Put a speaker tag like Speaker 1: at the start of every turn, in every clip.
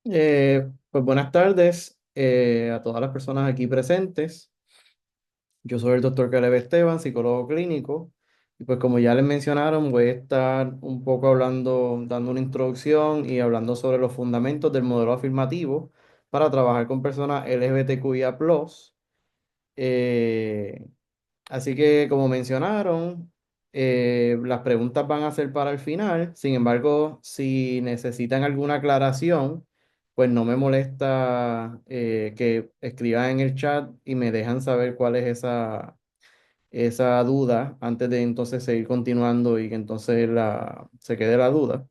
Speaker 1: Pues buenas tardes a todas las personas aquí presentes. Yo soy el doctor Caleb Esteban, psicólogo clínico. Y pues como ya les mencionaron, voy a estar un poco hablando, dando una introducción y hablando sobre los fundamentos del modelo afirmativo para trabajar con personas LGBTQIA+. Eh, Así que, como mencionaron, las preguntas van a ser para el final. Sin embargo, si necesitan alguna aclaración, pues no me molesta que escriban en el chat y me dejan saber cuál es esa duda antes de entonces seguir continuando y que entonces se quede la duda.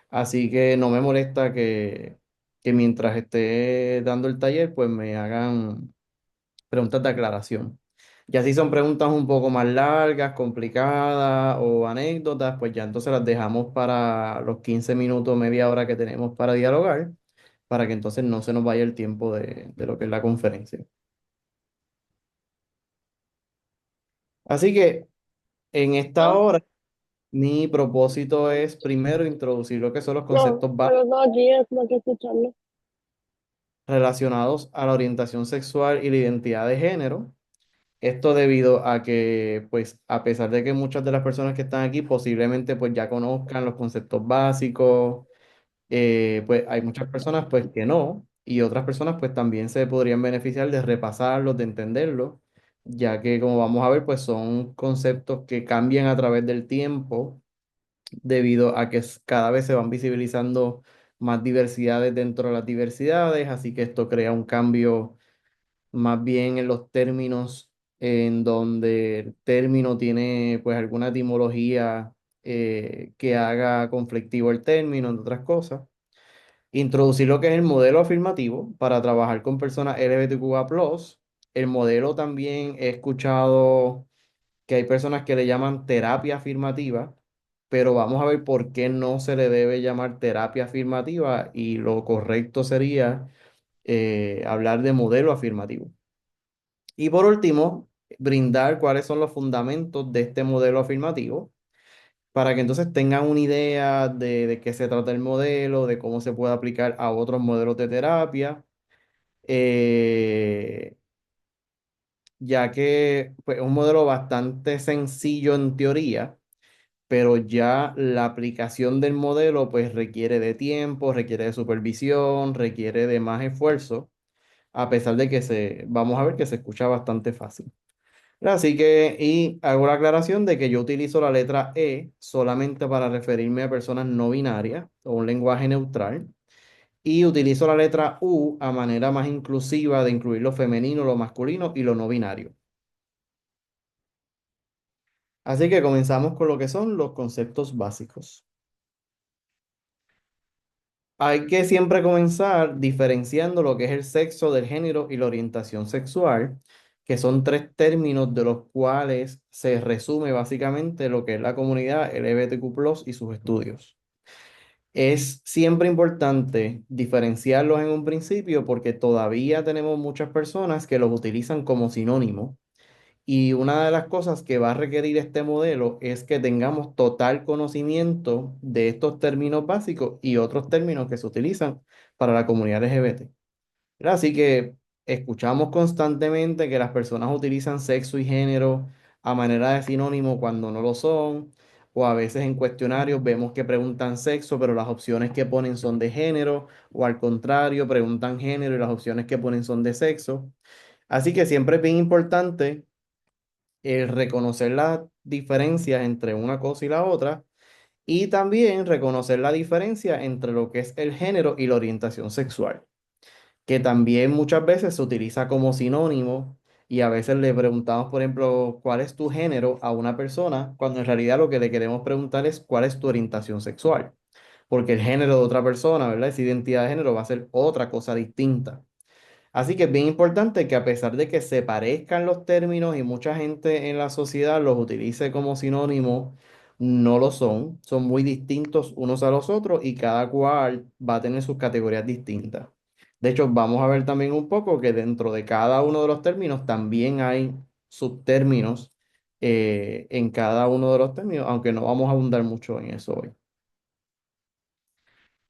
Speaker 1: Así que no me molesta que mientras esté dando el taller, pues me hagan preguntas de aclaración. Ya si son preguntas un poco más largas, complicadas o anécdotas, pues ya entonces las dejamos para los 15 minutos, media hora que tenemos para dialogar, para que entonces no se nos vaya el tiempo de lo que es la conferencia. Así que en esta
Speaker 2: No,
Speaker 1: hora, mi propósito es primero introducir lo que son los
Speaker 2: no,
Speaker 1: conceptos básicos
Speaker 2: pero no, aquí es como que escuchando.
Speaker 1: relacionados a la orientación sexual y la identidad de género. Esto debido a que, pues, a pesar de que muchas de las personas que están aquí posiblemente, pues, ya conozcan los conceptos básicos, pues, hay muchas personas, pues, que no, y otras personas, pues, también se podrían beneficiar de repasarlos, de entenderlos, ya que, como vamos a ver, pues, son conceptos que cambian a través del tiempo, debido a que cada vez se van visibilizando más diversidades dentro de las diversidades, así que esto crea un cambio más bien en los términos en donde el término tiene pues alguna etimología que haga conflictivo el término, entre otras cosas. Introducir lo que es el modelo afirmativo para trabajar con personas LGBTQA+. El modelo también he escuchado que hay personas que le llaman terapia afirmativa, pero vamos a ver por qué no se le debe llamar terapia afirmativa y lo correcto sería hablar de modelo afirmativo. Y por último, brindar cuáles son los fundamentos de este modelo afirmativo para que entonces tengan una idea de qué se trata el modelo, de cómo se puede aplicar a otros modelos de terapia, eh, ya que pues, es un modelo bastante sencillo en teoría, pero ya la aplicación del modelo pues requiere de tiempo, requiere de supervisión, requiere de más esfuerzo, a pesar de que vamos a ver que se escucha bastante fácil. Así que, y hago la aclaración de que yo utilizo la letra E solamente para referirme a personas no binarias o un lenguaje neutral. Y utilizo la letra U a manera más inclusiva de incluir lo femenino, lo masculino y lo no binario. Así que comenzamos con lo que son los conceptos básicos. Hay que siempre comenzar diferenciando lo que es el sexo del género y la orientación sexual, que son tres términos de los cuales se resume básicamente lo que es la comunidad LGBTQ+ y sus estudios. Es siempre importante diferenciarlos en un principio porque todavía tenemos muchas personas que los utilizan como sinónimo y una de las cosas que va a requerir este modelo es que tengamos total conocimiento de estos términos básicos y otros términos que se utilizan para la comunidad LGBT. ¿Verdad? Así que escuchamos constantemente que las personas utilizan sexo y género a manera de sinónimo cuando no lo son, o a veces en cuestionarios vemos que preguntan sexo, pero las opciones que ponen son de género, o al contrario, preguntan género y las opciones que ponen son de sexo. Así que siempre es bien importante el reconocer las diferencias entre una cosa y la otra y también reconocer la diferencia entre lo que es el género y la orientación sexual, que también muchas veces se utiliza como sinónimo y a veces le preguntamos, por ejemplo, ¿cuál es tu género a una persona? Cuando en realidad lo que le queremos preguntar es ¿cuál es tu orientación sexual? Porque el género de otra persona, ¿verdad? Esa identidad de género va a ser otra cosa distinta. Así que es bien importante que a pesar de que se parezcan los términos y mucha gente en la sociedad los utilice como sinónimo, no lo son. Son muy distintos unos a los otros y cada cual va a tener sus categorías distintas. De hecho, vamos a ver también un poco que dentro de cada uno de los términos también hay subtérminos en cada uno de los términos, aunque no vamos a abundar mucho en eso hoy.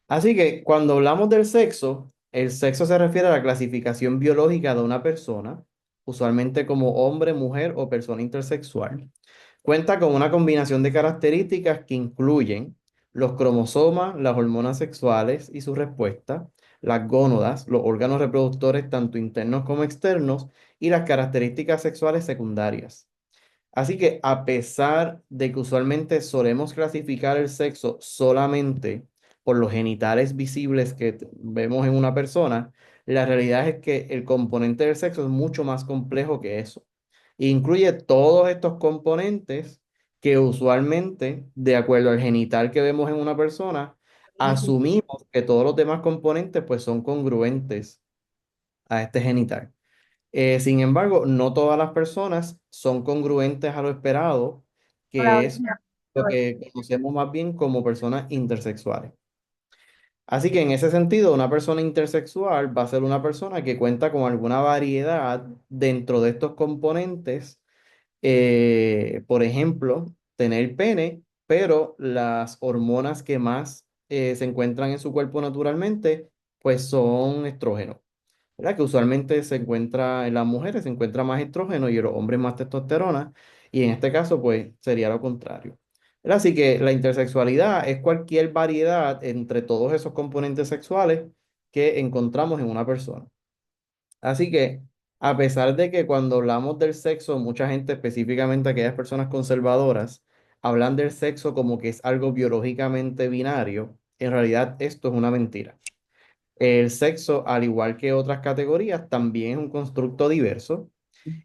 Speaker 1: Así que cuando hablamos del sexo, el sexo se refiere a la clasificación biológica de una persona, usualmente como hombre, mujer o persona intersexual. Cuenta con una combinación de características que incluyen los cromosomas, las hormonas sexuales y su respuesta, las gónadas, los órganos reproductores tanto internos como externos y las características sexuales secundarias. Así que a pesar de que usualmente solemos clasificar el sexo solamente por los genitales visibles que vemos en una persona, la realidad es que el componente del sexo es mucho más complejo que eso. Incluye todos estos componentes que usualmente, de acuerdo al genital que vemos en una persona, asumimos que todos los demás componentes pues son congruentes a este genital. Sin embargo, no todas las personas son congruentes a lo esperado, que es lo que conocemos más bien como personas intersexuales. Así que en ese sentido, una persona intersexual va a ser una persona que cuenta con alguna variedad dentro de estos componentes. Por ejemplo, tener pene, pero las hormonas que más se encuentran en su cuerpo naturalmente, pues son estrógenos. ¿Verdad? Que usualmente se encuentra en las mujeres, se encuentra más estrógeno y en los hombres más testosterona, y en este caso, pues sería lo contrario. ¿Verdad? Así que la intersexualidad es cualquier variedad entre todos esos componentes sexuales que encontramos en una persona. Así que, a pesar de que cuando hablamos del sexo, mucha gente, específicamente aquellas personas conservadoras, hablan del sexo como que es algo biológicamente binario, en realidad esto es una mentira. El sexo, al igual que otras categorías, también es un constructo diverso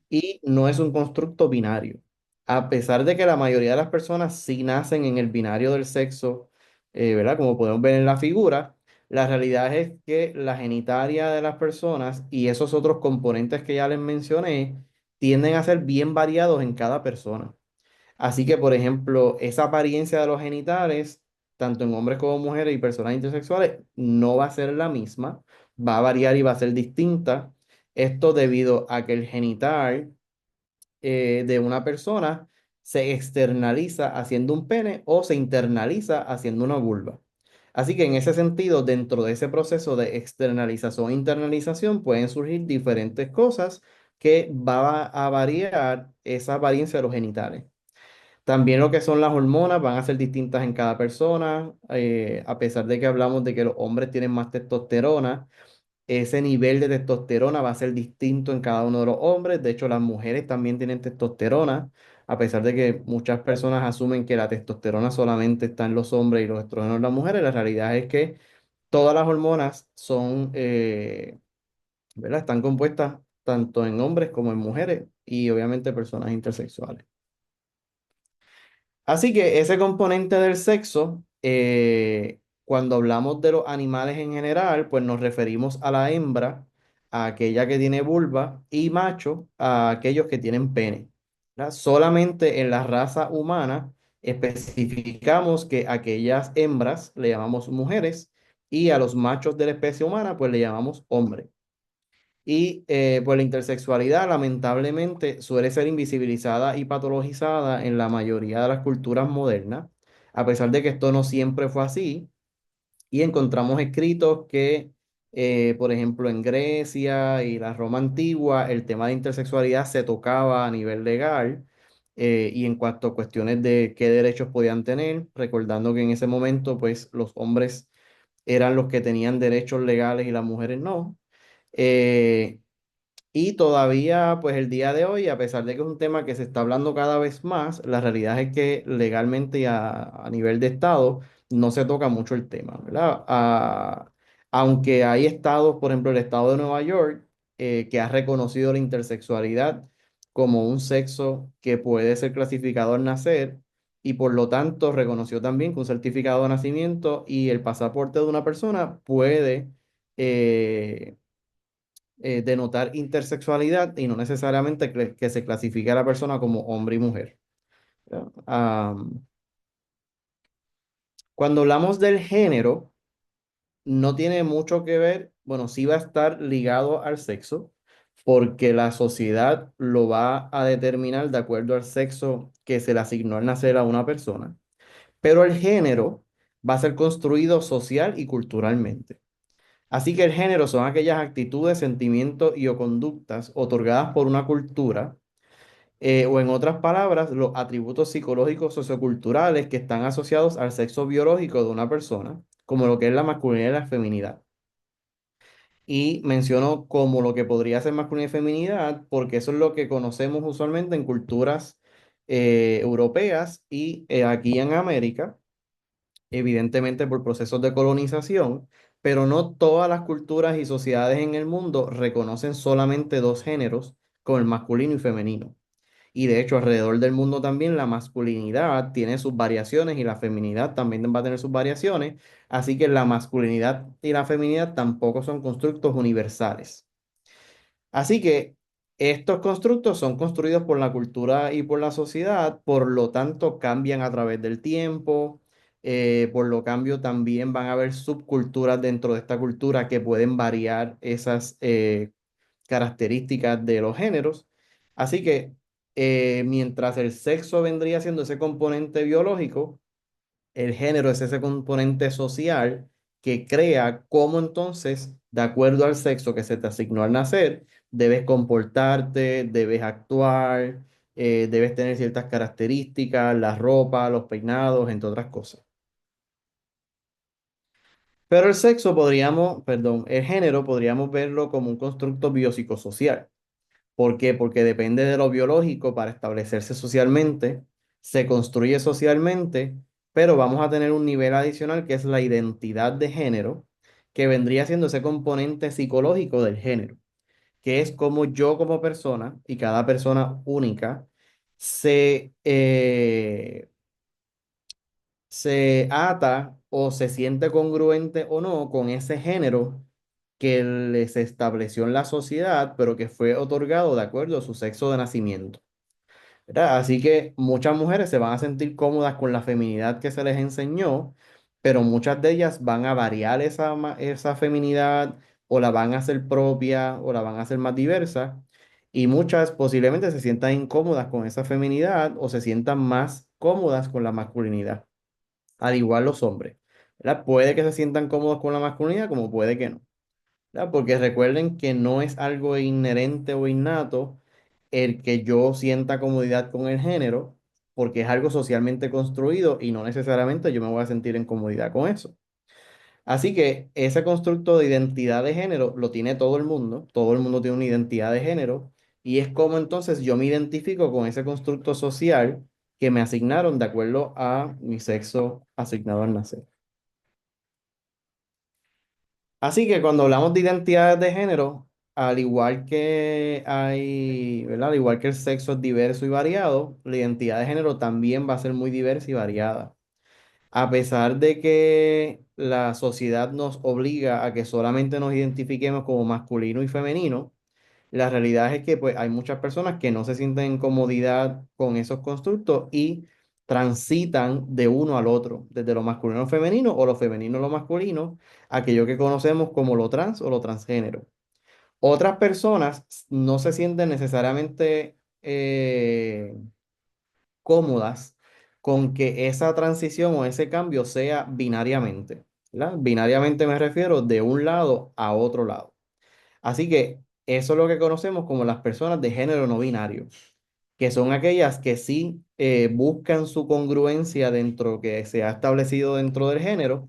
Speaker 1: y no es un constructo binario. A pesar de que la mayoría de las personas sí nacen en el binario del sexo, ¿verdad? Como podemos ver en la figura, la realidad es que la genitalia de las personas y esos otros componentes que ya les mencioné tienden a ser bien variados en cada persona. Así que, por ejemplo, esa apariencia de los genitales, tanto en hombres como mujeres y personas intersexuales, no va a ser la misma, va a variar y va a ser distinta. Esto debido a que el genital de una persona se externaliza haciendo un pene o se internaliza haciendo una vulva. Así que en ese sentido, dentro de ese proceso de externalización e internalización, pueden surgir diferentes cosas que va a variar esa apariencia de los genitales. También lo que son las hormonas van a ser distintas en cada persona, a pesar de que hablamos de que los hombres tienen más testosterona, ese nivel de testosterona va a ser distinto en cada uno de los hombres. De hecho, las mujeres también tienen testosterona, a pesar de que muchas personas asumen que la testosterona solamente está en los hombres y los estrógenos en las mujeres. La realidad es que todas las hormonas son, ¿verdad? Están compuestas tanto en hombres como en mujeres y obviamente personas intersexuales. Así que ese componente del sexo, cuando hablamos de los animales en general, pues nos referimos a la hembra, a aquella que tiene vulva, y macho, a aquellos que tienen pene. ¿Verdad? Solamente en la raza humana especificamos que aquellas hembras le llamamos mujeres y a los machos de la especie humana pues le llamamos hombres. Y pues la intersexualidad lamentablemente suele ser invisibilizada y patologizada en la mayoría de las culturas modernas, a pesar de que esto no siempre fue así. Y encontramos escritos que, por ejemplo, en Grecia y la Roma antigua, el tema de intersexualidad se tocaba a nivel legal. Y en cuanto a cuestiones de qué derechos podían tener, recordando que en ese momento, pues los hombres eran los que tenían derechos legales y las mujeres no. Eh, y todavía, pues el día de hoy, a pesar de que es un tema que se está hablando cada vez más, la realidad es que legalmente y a nivel de estado no se toca mucho el tema, ¿verdad? Aunque hay estados, por ejemplo, el estado de Nueva York, que ha reconocido la intersexualidad como un sexo que puede ser clasificado al nacer y por lo tanto reconoció también que un certificado de nacimiento y el pasaporte de una persona puede... denotar intersexualidad y no necesariamente que se clasifique a la persona como hombre y mujer. ¿Ya? Cuando hablamos del género, no tiene mucho que ver, bueno, sí va a estar ligado al sexo, porque la sociedad lo va a determinar de acuerdo al sexo que se le asignó al nacer a una persona. Pero el género va a ser construido social y culturalmente. Así que el género son aquellas actitudes, sentimientos y o conductas otorgadas por una cultura, o en otras palabras, los atributos psicológicos socioculturales que están asociados al sexo biológico de una persona, como lo que es la masculinidad y la feminidad. Y menciono como lo que podría ser masculinidad y feminidad, porque eso es lo que conocemos usualmente en culturas europeas y aquí en América, evidentemente por procesos de colonización, pero no todas las culturas y sociedades en el mundo reconocen solamente dos géneros, como el masculino y femenino. Y de hecho, alrededor del mundo también la masculinidad tiene sus variaciones y la feminidad también va a tener sus variaciones. Así que la masculinidad y la feminidad tampoco son constructos universales. Así que estos constructos son construidos por la cultura y por la sociedad, por lo tanto cambian a través del tiempo, por lo cambio también van a haber subculturas dentro de esta cultura que pueden variar esas características de los géneros. Así que mientras el sexo vendría siendo ese componente biológico, el género es ese componente social que crea cómo entonces, de acuerdo al sexo que se te asignó al nacer, debes comportarte, debes actuar, debes tener ciertas características, la ropa, los peinados, entre otras cosas. Pero el sexo podríamos, perdón, el género podríamos verlo como un constructo biopsicosocial. ¿Por qué? Porque depende de lo biológico para establecerse socialmente, se construye socialmente, pero vamos a tener un nivel adicional que es la identidad de género, que vendría siendo ese componente psicológico del género, que es como yo como persona y cada persona única se ata o se siente congruente o no con ese género que les estableció en la sociedad, pero que fue otorgado de acuerdo a su sexo de nacimiento. ¿Verdad? Así que muchas mujeres se van a sentir cómodas con la feminidad que se les enseñó, pero muchas de ellas van a variar esa feminidad o la van a hacer propia o la van a hacer más diversa. Y muchas posiblemente se sientan incómodas con esa feminidad o se sientan más cómodas con la masculinidad, al igual los hombres. ¿Verdad? Puede que se sientan cómodos con la masculinidad como puede que no. ¿Verdad? Porque recuerden que no es algo inherente o innato el que yo sienta comodidad con el género, porque es algo socialmente construido y no necesariamente yo me voy a sentir en comodidad con eso. Así que ese constructo de identidad de género lo tiene todo el mundo tiene una identidad de género, y es como entonces yo me identifico con ese constructo social que me asignaron de acuerdo a mi sexo asignado al nacer. Así que cuando hablamos de identidades de género, al igual que hay, ¿verdad? Al igual que el sexo es diverso y variado, la identidad de género también va a ser muy diversa y variada. A pesar de que la sociedad nos obliga a que solamente nos identifiquemos como masculino y femenino, la realidad es que pues, hay muchas personas que no se sienten en comodidad con esos constructos y transitan de uno al otro, desde lo masculino a lo femenino o lo femenino a lo masculino, aquello que conocemos como lo trans o lo transgénero. Otras personas no se sienten necesariamente cómodas con que esa transición o ese cambio sea binariamente, ¿verdad? Binariamente me refiero de un lado a otro lado. Así que eso es lo que conocemos como las personas de género no binario, que son aquellas que sí buscan su congruencia dentro que se ha establecido dentro del género,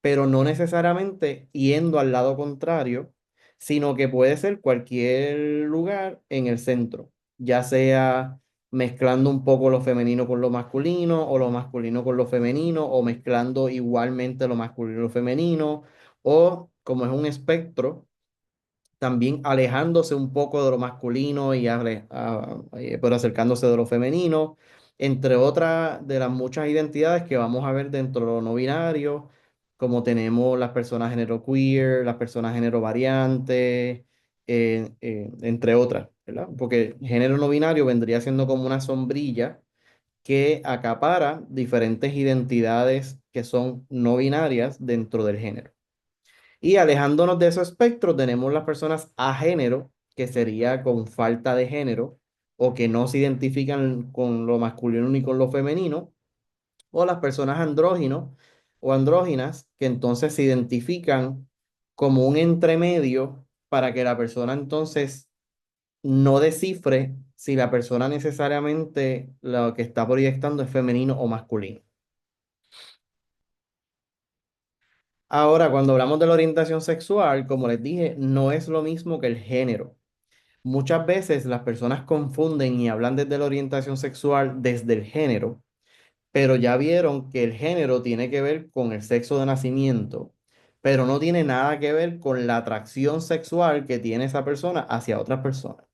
Speaker 1: pero no necesariamente yendo al lado contrario, sino que puede ser cualquier lugar en el centro, ya sea mezclando un poco lo femenino con lo masculino, o lo masculino con lo femenino, o mezclando igualmente lo masculino y lo femenino, o como es un espectro también alejándose un poco de lo masculino y pero acercándose de lo femenino, entre otras de las muchas identidades que vamos a ver dentro de lo no binario, como tenemos las personas género queer, las personas género variante, entre otras, ¿verdad? Porque género no binario vendría siendo como una sombrilla que acapara diferentes identidades que son no binarias dentro del género. Y alejándonos de ese espectro, tenemos las personas agénero, que sería con falta de género, o que no se identifican con lo masculino ni con lo femenino, o las personas andróginos, o andróginas, que entonces se identifican como un entremedio para que la persona entonces no descifre si la persona necesariamente lo que está proyectando es femenino o masculino. Ahora, cuando hablamos de la orientación sexual, como les dije, no es lo mismo que el género. Muchas veces las personas confunden y hablan desde la orientación sexual desde el género, pero ya vieron que el género tiene que ver con el sexo de nacimiento, pero no tiene nada que ver con la atracción sexual que tiene esa persona hacia otras personas.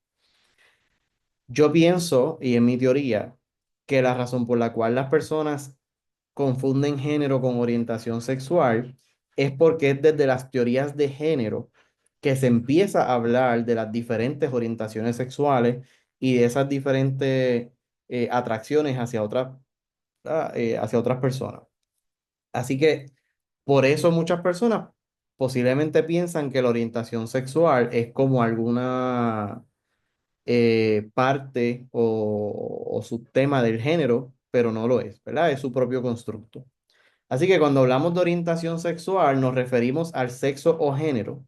Speaker 1: Yo pienso, y en mi teoría, que la razón por la cual las personas confunden género con orientación sexual es porque es desde las teorías de género que se empieza a hablar de las diferentes orientaciones sexuales y de esas diferentes atracciones hacia otras personas. Así que por eso muchas personas posiblemente piensan que la orientación sexual es como alguna parte o subtema del género, pero no lo es, ¿verdad? Es su propio constructo. Así que cuando hablamos de orientación sexual, nos referimos al sexo o género,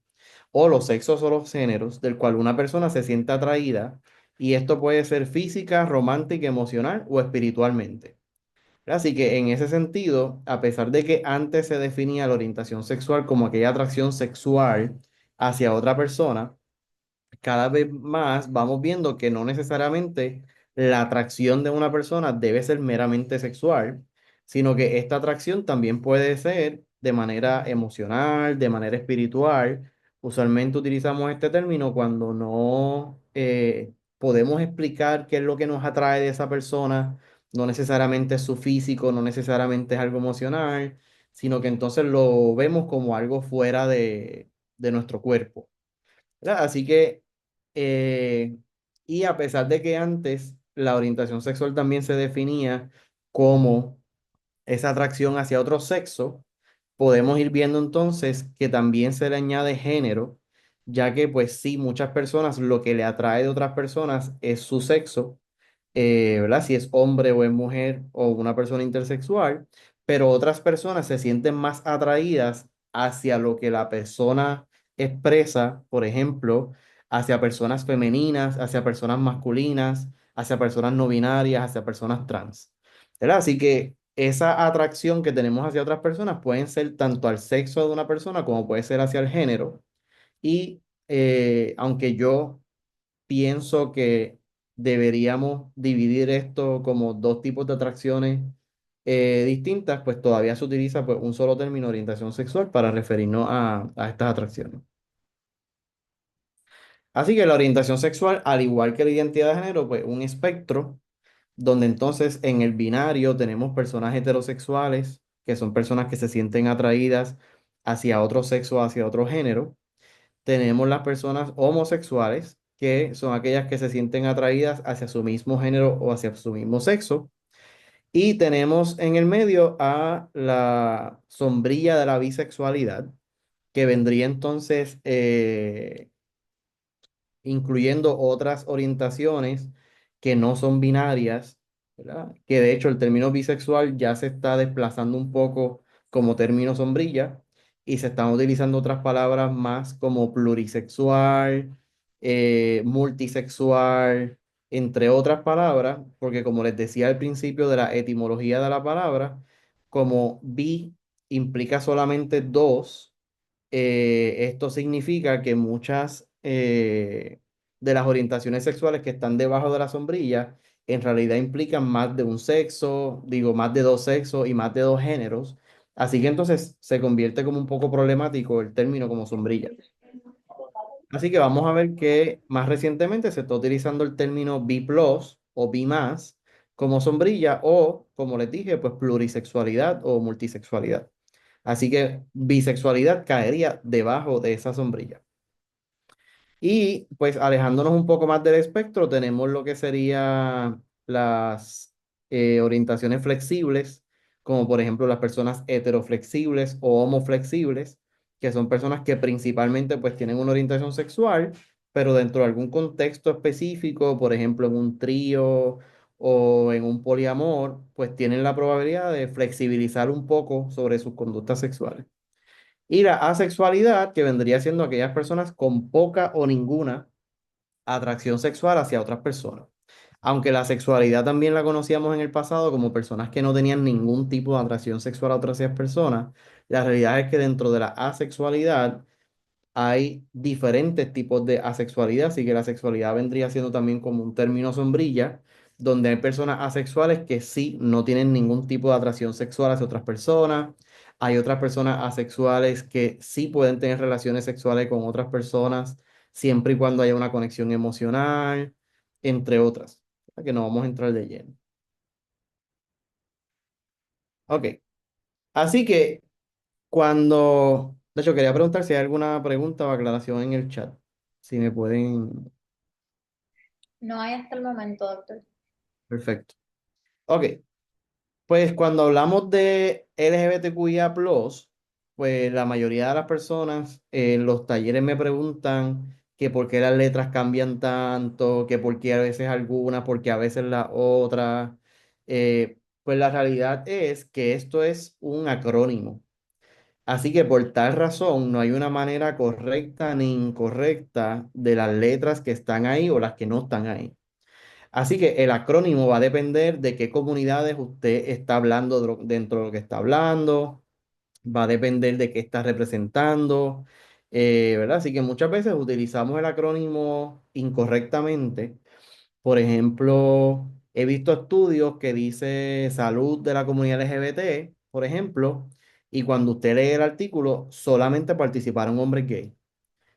Speaker 1: o los sexos o los géneros, del cual una persona se siente atraída, y esto puede ser física, romántica, emocional o espiritualmente. Así que en ese sentido, a pesar de que antes se definía la orientación sexual como aquella atracción sexual hacia otra persona, cada vez más vamos viendo que no necesariamente la atracción de una persona debe ser meramente sexual, sino que esta atracción también puede ser de manera emocional, de manera espiritual. Usualmente utilizamos este término cuando no podemos explicar qué es lo que nos atrae de esa persona, no necesariamente es su físico, no necesariamente es algo emocional, sino que entonces lo vemos como algo fuera de nuestro cuerpo. ¿Verdad? Así que, eh, y a pesar de que antes la orientación sexual también se definía como esa atracción hacia otro sexo, podemos ir viendo entonces que también se le añade género, ya que pues sí, muchas personas lo que le atrae de otras personas es su sexo, ¿verdad? Si es hombre o es mujer o una persona intersexual, pero otras personas se sienten más atraídas hacia lo que la persona expresa, por ejemplo, hacia personas femeninas, hacia personas masculinas, hacia personas no binarias, hacia personas trans, ¿verdad? Así que esa atracción que tenemos hacia otras personas pueden ser tanto al sexo de una persona como puede ser hacia el género. Y aunque yo pienso que deberíamos dividir esto como dos tipos de atracciones distintas, pues todavía se utiliza pues, un solo término, orientación sexual, para referirnos a estas atracciones. Así que la orientación sexual, al igual que la identidad de género, pues un espectro donde entonces en el binario tenemos personas heterosexuales, que son personas que se sienten atraídas hacia otro sexo, hacia otro género. Tenemos las personas homosexuales, que son aquellas que se sienten atraídas hacia su mismo género o hacia su mismo sexo. Y tenemos en el medio a la sombrilla de la bisexualidad, que vendría entonces incluyendo otras orientaciones que no son binarias, ¿verdad? Que de hecho el término bisexual ya se está desplazando un poco como término sombrilla y se están utilizando otras palabras más como plurisexual, multisexual, entre otras palabras, porque como les decía al principio de la etimología de la palabra, como bi implica solamente dos, esto significa que muchas de las orientaciones sexuales que están debajo de la sombrilla en realidad implican más de un sexo, digo, más de dos sexos y más de dos géneros. Así que entonces se convierte como un poco problemático el término como sombrilla. Así que vamos a ver que más recientemente se está utilizando el término bi plus o bi más como sombrilla o, como les dije, pues plurisexualidad o multisexualidad. Así que bisexualidad caería debajo de esa sombrilla. Y pues alejándonos un poco más del espectro, tenemos lo que serían las orientaciones flexibles, como por ejemplo las personas heteroflexibles o homoflexibles, que son personas que principalmente pues tienen una orientación sexual, pero dentro de algún contexto específico, por ejemplo en un trío o en un poliamor, pues tienen la probabilidad de flexibilizar un poco sobre sus conductas sexuales. Y la asexualidad, que vendría siendo aquellas personas con poca o ninguna atracción sexual hacia otras personas. Aunque la sexualidad también la conocíamos en el pasado como personas que no tenían ningún tipo de atracción sexual a otras personas, la realidad es que dentro de la asexualidad hay diferentes tipos de asexualidad, así que la sexualidad vendría siendo también como un término sombrilla, donde hay personas asexuales que sí no tienen ningún tipo de atracción sexual hacia otras personas. Hay otras personas asexuales que sí pueden tener relaciones sexuales con otras personas, siempre y cuando haya una conexión emocional, entre otras, que no vamos a entrar de lleno. Ok, así que de hecho, quería preguntar si hay alguna pregunta o aclaración en el chat, si me pueden.
Speaker 3: No hay hasta el momento, doctor.
Speaker 1: Perfecto. Ok, pues cuando hablamos de LGBTQIA+, pues la mayoría de las personas en los talleres me preguntan que por qué las letras cambian tanto, que por qué a veces algunas, porque a veces las otras. Pues la realidad es que esto es un acrónimo. Así que por tal razón no hay una manera correcta ni incorrecta de las letras que están ahí o las que no están ahí. Así que el acrónimo va a depender de qué comunidades usted está hablando dentro de lo que está hablando, va a depender de qué está representando, ¿verdad? Así que muchas veces utilizamos el acrónimo incorrectamente. Por ejemplo, he visto estudios que dice salud de la comunidad LGBT, por ejemplo, y cuando usted lee el artículo, solamente participaron hombres gay.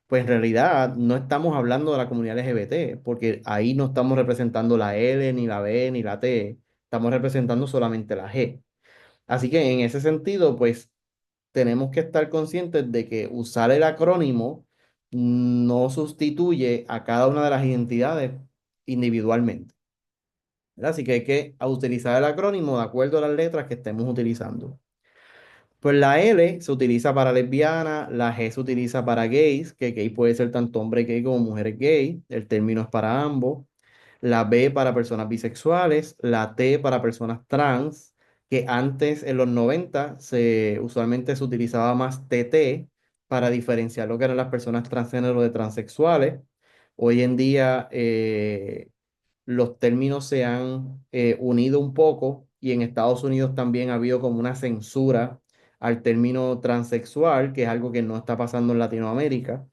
Speaker 1: Pues en realidad no estamos hablando de la comunidad LGBT, porque ahí no estamos representando la L, ni la B, ni la T, estamos representando solamente la G. Así que en ese sentido, pues tenemos que estar conscientes de que usar el acrónimo no sustituye a cada una de las identidades individualmente, ¿verdad? Así que hay que utilizar el acrónimo de acuerdo a las letras que estemos utilizando. Pues la L se utiliza para lesbiana, la G se utiliza para gays, que gay puede ser tanto hombre gay como mujer gay, el término es para ambos. La B para personas bisexuales, la T para personas trans, que antes en los 90 usualmente se utilizaba más TT para diferenciar lo que eran las personas transgénero de transexuales. Hoy en día los términos se han unido un poco y en Estados Unidos también ha habido como una censura al término transexual, que es algo que no está pasando en Latinoamérica.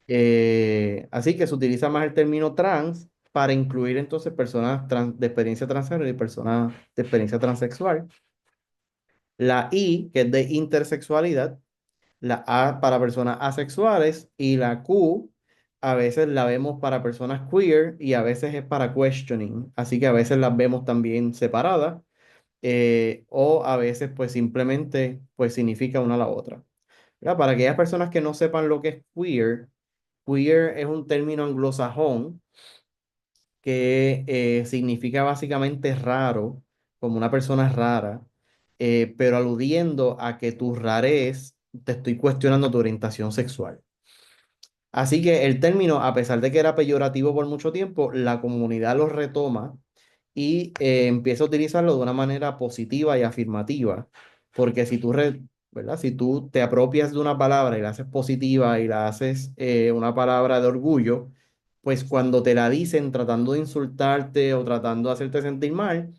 Speaker 1: Así que se utiliza más el término trans para incluir entonces personas de experiencia transgénero y personas de experiencia transexual. La I, que es de intersexualidad, la A para personas asexuales y la Q a veces la vemos para personas queer y a veces es para questioning, así que a veces las vemos también separadas o a veces pues simplemente pues significa una a la otra. ¿Verdad? Para aquellas personas que no sepan lo que es queer, queer es un término anglosajón que significa básicamente raro, como una persona rara, pero aludiendo a que tu rarez te estoy cuestionando tu orientación sexual. Así que el término, a pesar de que era peyorativo por mucho tiempo, la comunidad lo retoma y empieza a utilizarlo de una manera positiva y afirmativa, porque ¿verdad? Si tú te apropias de una palabra y la haces positiva y la haces una palabra de orgullo, pues cuando te la dicen tratando de insultarte o tratando de hacerte sentir mal,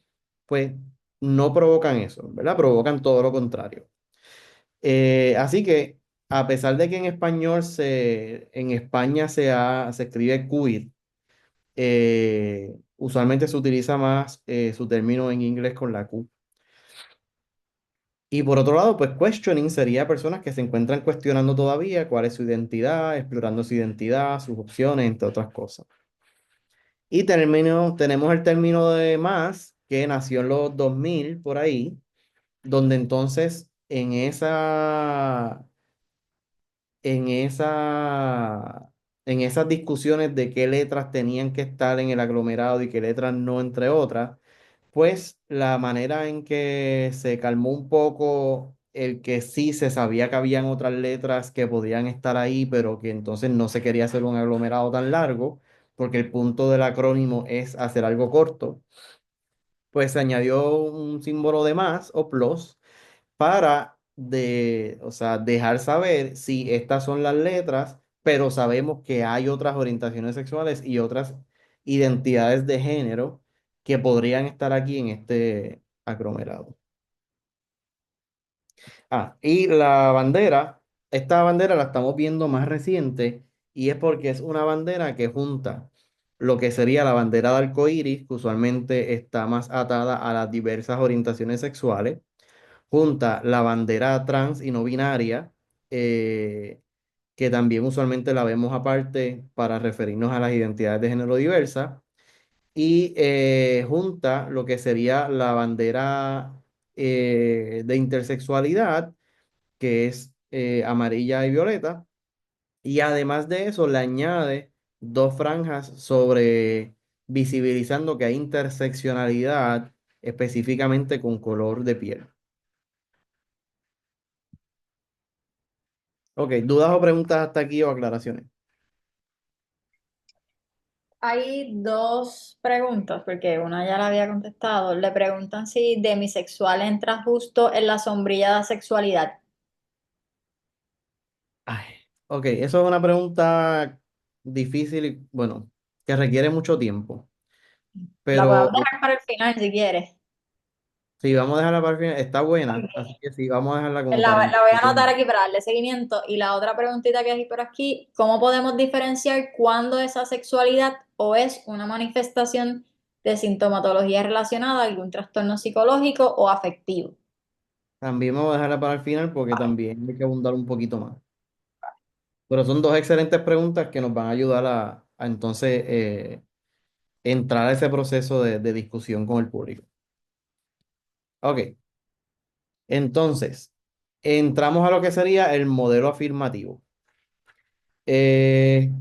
Speaker 1: pues no provocan eso, ¿verdad? Provocan todo lo contrario. Así que, a pesar de que en España se escribe queer, usualmente se utiliza más su término en inglés con la Q. Y por otro lado, pues questioning sería personas que se encuentran cuestionando todavía cuál es su identidad, explorando su identidad, sus opciones, entre otras cosas. Y tenemos el término de más, que nació en los 2000 por ahí, donde entonces en en esas discusiones de qué letras tenían que estar en el aglomerado y qué letras no, entre otras, pues la manera en que se calmó un poco el que sí se sabía que habían otras letras que podían estar ahí, pero que entonces no se quería hacer un aglomerado tan largo, porque el punto del acrónimo es hacer algo corto. pues se añadió un símbolo de más o plus para o sea, dejar saber si estas son las letras, pero sabemos que hay otras orientaciones sexuales y otras identidades de género que podrían estar aquí en este aglomerado. Y la bandera, esta bandera la estamos viendo más reciente y es porque es una bandera que junta lo que sería la bandera de arcoíris, que usualmente está más atada a las diversas orientaciones sexuales, junta la bandera trans y no binaria, que también usualmente la vemos aparte para referirnos a las identidades de género diversas, y junta lo que sería la bandera de intersexualidad, que es amarilla y violeta, y además de eso le añade dos franjas sobre visibilizando que hay interseccionalidad específicamente con color de piel. Ok, ¿dudas o preguntas hasta aquí o aclaraciones?
Speaker 3: Hay dos preguntas, porque una ya la había contestado. Le preguntan si demisexual entra justo en la sombrilla de sexualidad.
Speaker 1: Ay, ok, eso es una pregunta difícil y, bueno, que requiere mucho tiempo.
Speaker 3: La
Speaker 1: Pero
Speaker 3: podemos dejar para el final si quieres.
Speaker 1: si vamos a dejarla para el final, está buena, así que sí, vamos a dejarla como para
Speaker 3: La voy a anotar
Speaker 1: el...
Speaker 3: aquí para darle seguimiento. Y la otra preguntita que hay por aquí, ¿cómo podemos diferenciar cuándo es asexualidad o es una manifestación de sintomatología relacionada a algún trastorno psicológico o afectivo?
Speaker 1: También vamos a dejarla para el final porque también hay que abundar un poquito más. Pero son dos excelentes preguntas que nos van a ayudar a entonces entrar a ese proceso de discusión con el público. Ok, entonces, entramos a lo que sería el modelo afirmativo. Eh,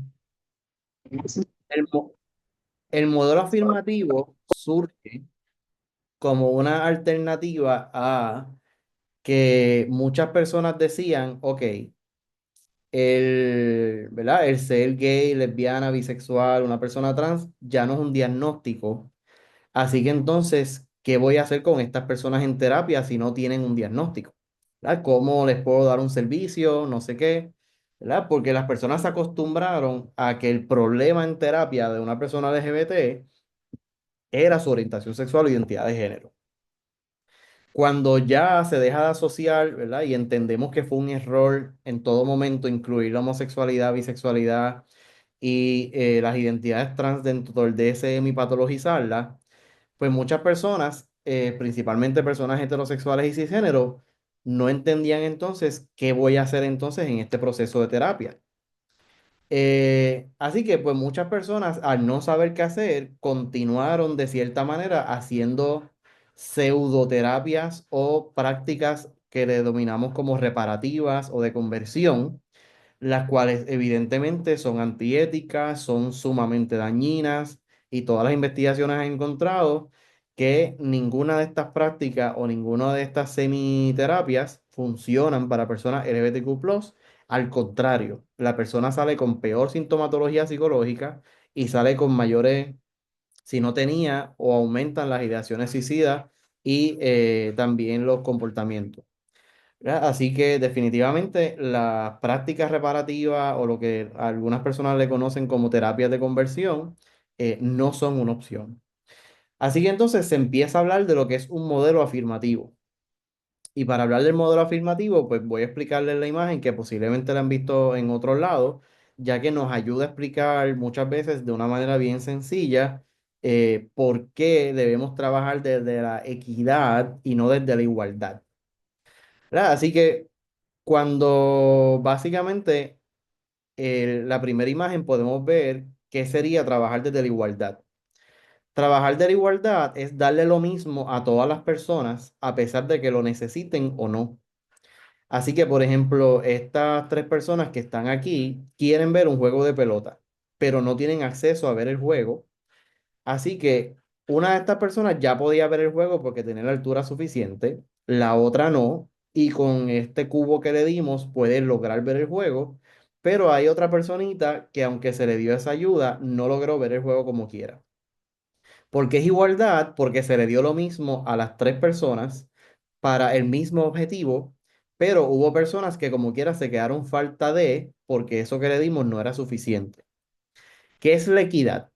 Speaker 1: el, mo- el modelo afirmativo surge como una alternativa a que muchas personas decían, ok, ¿verdad? El ser gay, lesbiana, bisexual, una persona trans, ya no es un diagnóstico. Así que entonces, ¿qué voy a hacer con estas personas en terapia si no tienen un diagnóstico? ¿Verdad? ¿Cómo les puedo dar un servicio? No sé qué, ¿verdad? Porque las personas se acostumbraron a que el problema en terapia de una persona LGBT era su orientación sexual o identidad de género. Cuando ya se deja de asociar, ¿verdad? Y entendemos que fue un error en todo momento incluir la homosexualidad, bisexualidad y las identidades trans dentro del DSM y patologizarla, pues muchas personas, principalmente personas heterosexuales y cisgénero, no entendían entonces qué voy a hacer entonces en este proceso de terapia. Así que pues muchas personas al no saber qué hacer, continuaron de cierta manera haciendo pseudoterapias o prácticas que le denominamos como reparativas o de conversión, las cuales evidentemente son antiéticas, son sumamente dañinas y todas las investigaciones han encontrado que ninguna de estas prácticas o ninguna de estas semiterapias funcionan para personas LGBTQ+. Al contrario, la persona sale con peor sintomatología psicológica y sale con mayores, si no tenía o aumentan las ideaciones suicidas y también los comportamientos. ¿Verdad? Así que definitivamente las prácticas reparativas o lo que algunas personas le conocen como terapias de conversión no son una opción. Así que entonces se empieza a hablar de lo que es un modelo afirmativo. Y para hablar del modelo afirmativo, pues voy a explicarles la imagen que posiblemente la han visto en otros lados, ya que nos ayuda a explicar muchas veces de una manera bien sencilla por qué debemos trabajar desde la equidad y no desde la igualdad. ¿Verdad? Así que cuando básicamente la primera imagen podemos ver qué sería trabajar desde la igualdad. Trabajar de la igualdad es darle lo mismo a todas las personas a pesar de que lo necesiten o no. Así que, por ejemplo, estas tres personas que están aquí quieren ver un juego de pelota, pero no tienen acceso a ver el juego. Así que una de estas personas ya podía ver el juego porque tenía la altura suficiente, la otra no, y con este cubo que le dimos puede lograr ver el juego, pero hay otra personita que aunque se le dio esa ayuda, no logró ver el juego como quiera. ¿Por qué es igualdad? Porque se le dio lo mismo a las tres personas para el mismo objetivo, pero hubo personas que como quiera se quedaron falta de, porque eso que le dimos no era suficiente. ¿Qué es la equidad?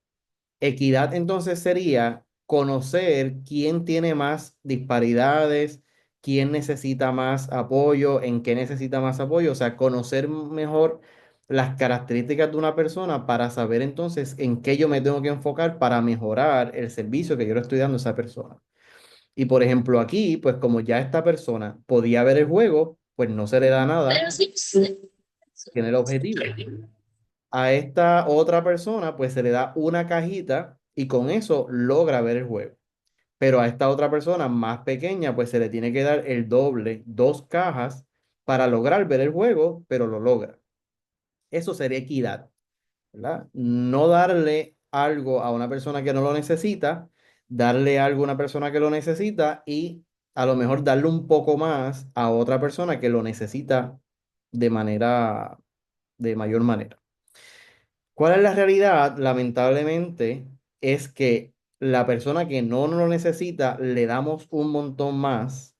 Speaker 1: Equidad entonces sería conocer quién tiene más disparidades, quién necesita más apoyo, en qué necesita más apoyo, o sea, conocer mejor las características de una persona para saber entonces en qué yo me tengo que enfocar para mejorar el servicio que yo le estoy dando a esa persona. Y por ejemplo aquí, pues como ya esta persona podía ver el juego, pues no se le da nada, tiene el objetivo. A esta otra persona, pues se le da una cajita y con eso logra ver el juego. Pero a esta otra persona más pequeña, pues se le tiene que dar el doble, dos cajas para lograr ver el juego, pero lo logra. Eso sería equidad, ¿verdad? No darle algo a una persona que no lo necesita, darle algo a una persona que lo necesita y a lo mejor darle un poco más a otra persona que lo necesita de manera, de mayor manera. ¿Cuál es la realidad? Lamentablemente es que la persona que no lo necesita le damos un montón más,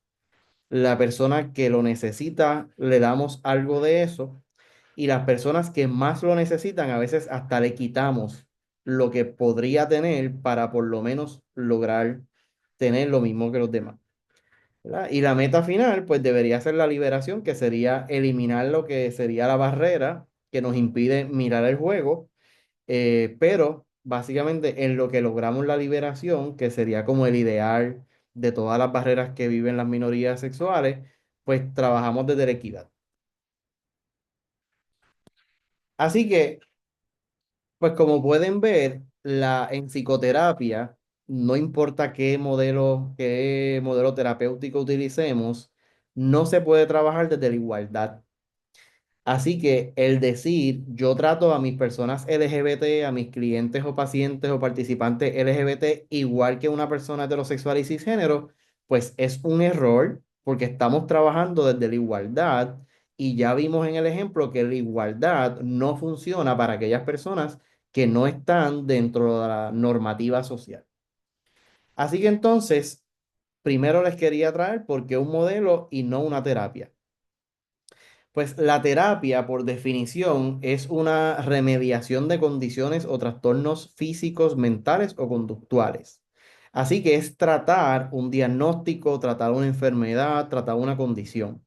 Speaker 1: la persona que lo necesita le damos algo de eso y las personas que más lo necesitan a veces hasta le quitamos lo que podría tener para por lo menos lograr tener lo mismo que los demás, ¿verdad? Y la meta final pues debería ser la liberación, que sería eliminar lo que sería la barrera que nos impide mirar el juego, pero básicamente en lo que logramos la liberación, que sería como el ideal de todas las barreras que viven las minorías sexuales, pues trabajamos desde la equidad. Así que, pues como pueden ver, en psicoterapia, no importa qué modelo terapéutico utilicemos, no se puede trabajar desde la igualdad. Así que el decir, yo trato a mis personas LGBT, a mis clientes o pacientes o participantes LGBT igual que una persona heterosexual y cisgénero, pues es un error porque estamos trabajando desde la igualdad y ya vimos en el ejemplo que la igualdad no funciona para aquellas personas que no están dentro de la normativa social. Así que entonces, primero les quería traer por qué un modelo y no una terapia. Pues la terapia, por definición, es una remediación de condiciones o trastornos físicos, mentales o conductuales. Así que es tratar un diagnóstico, tratar una enfermedad, tratar una condición.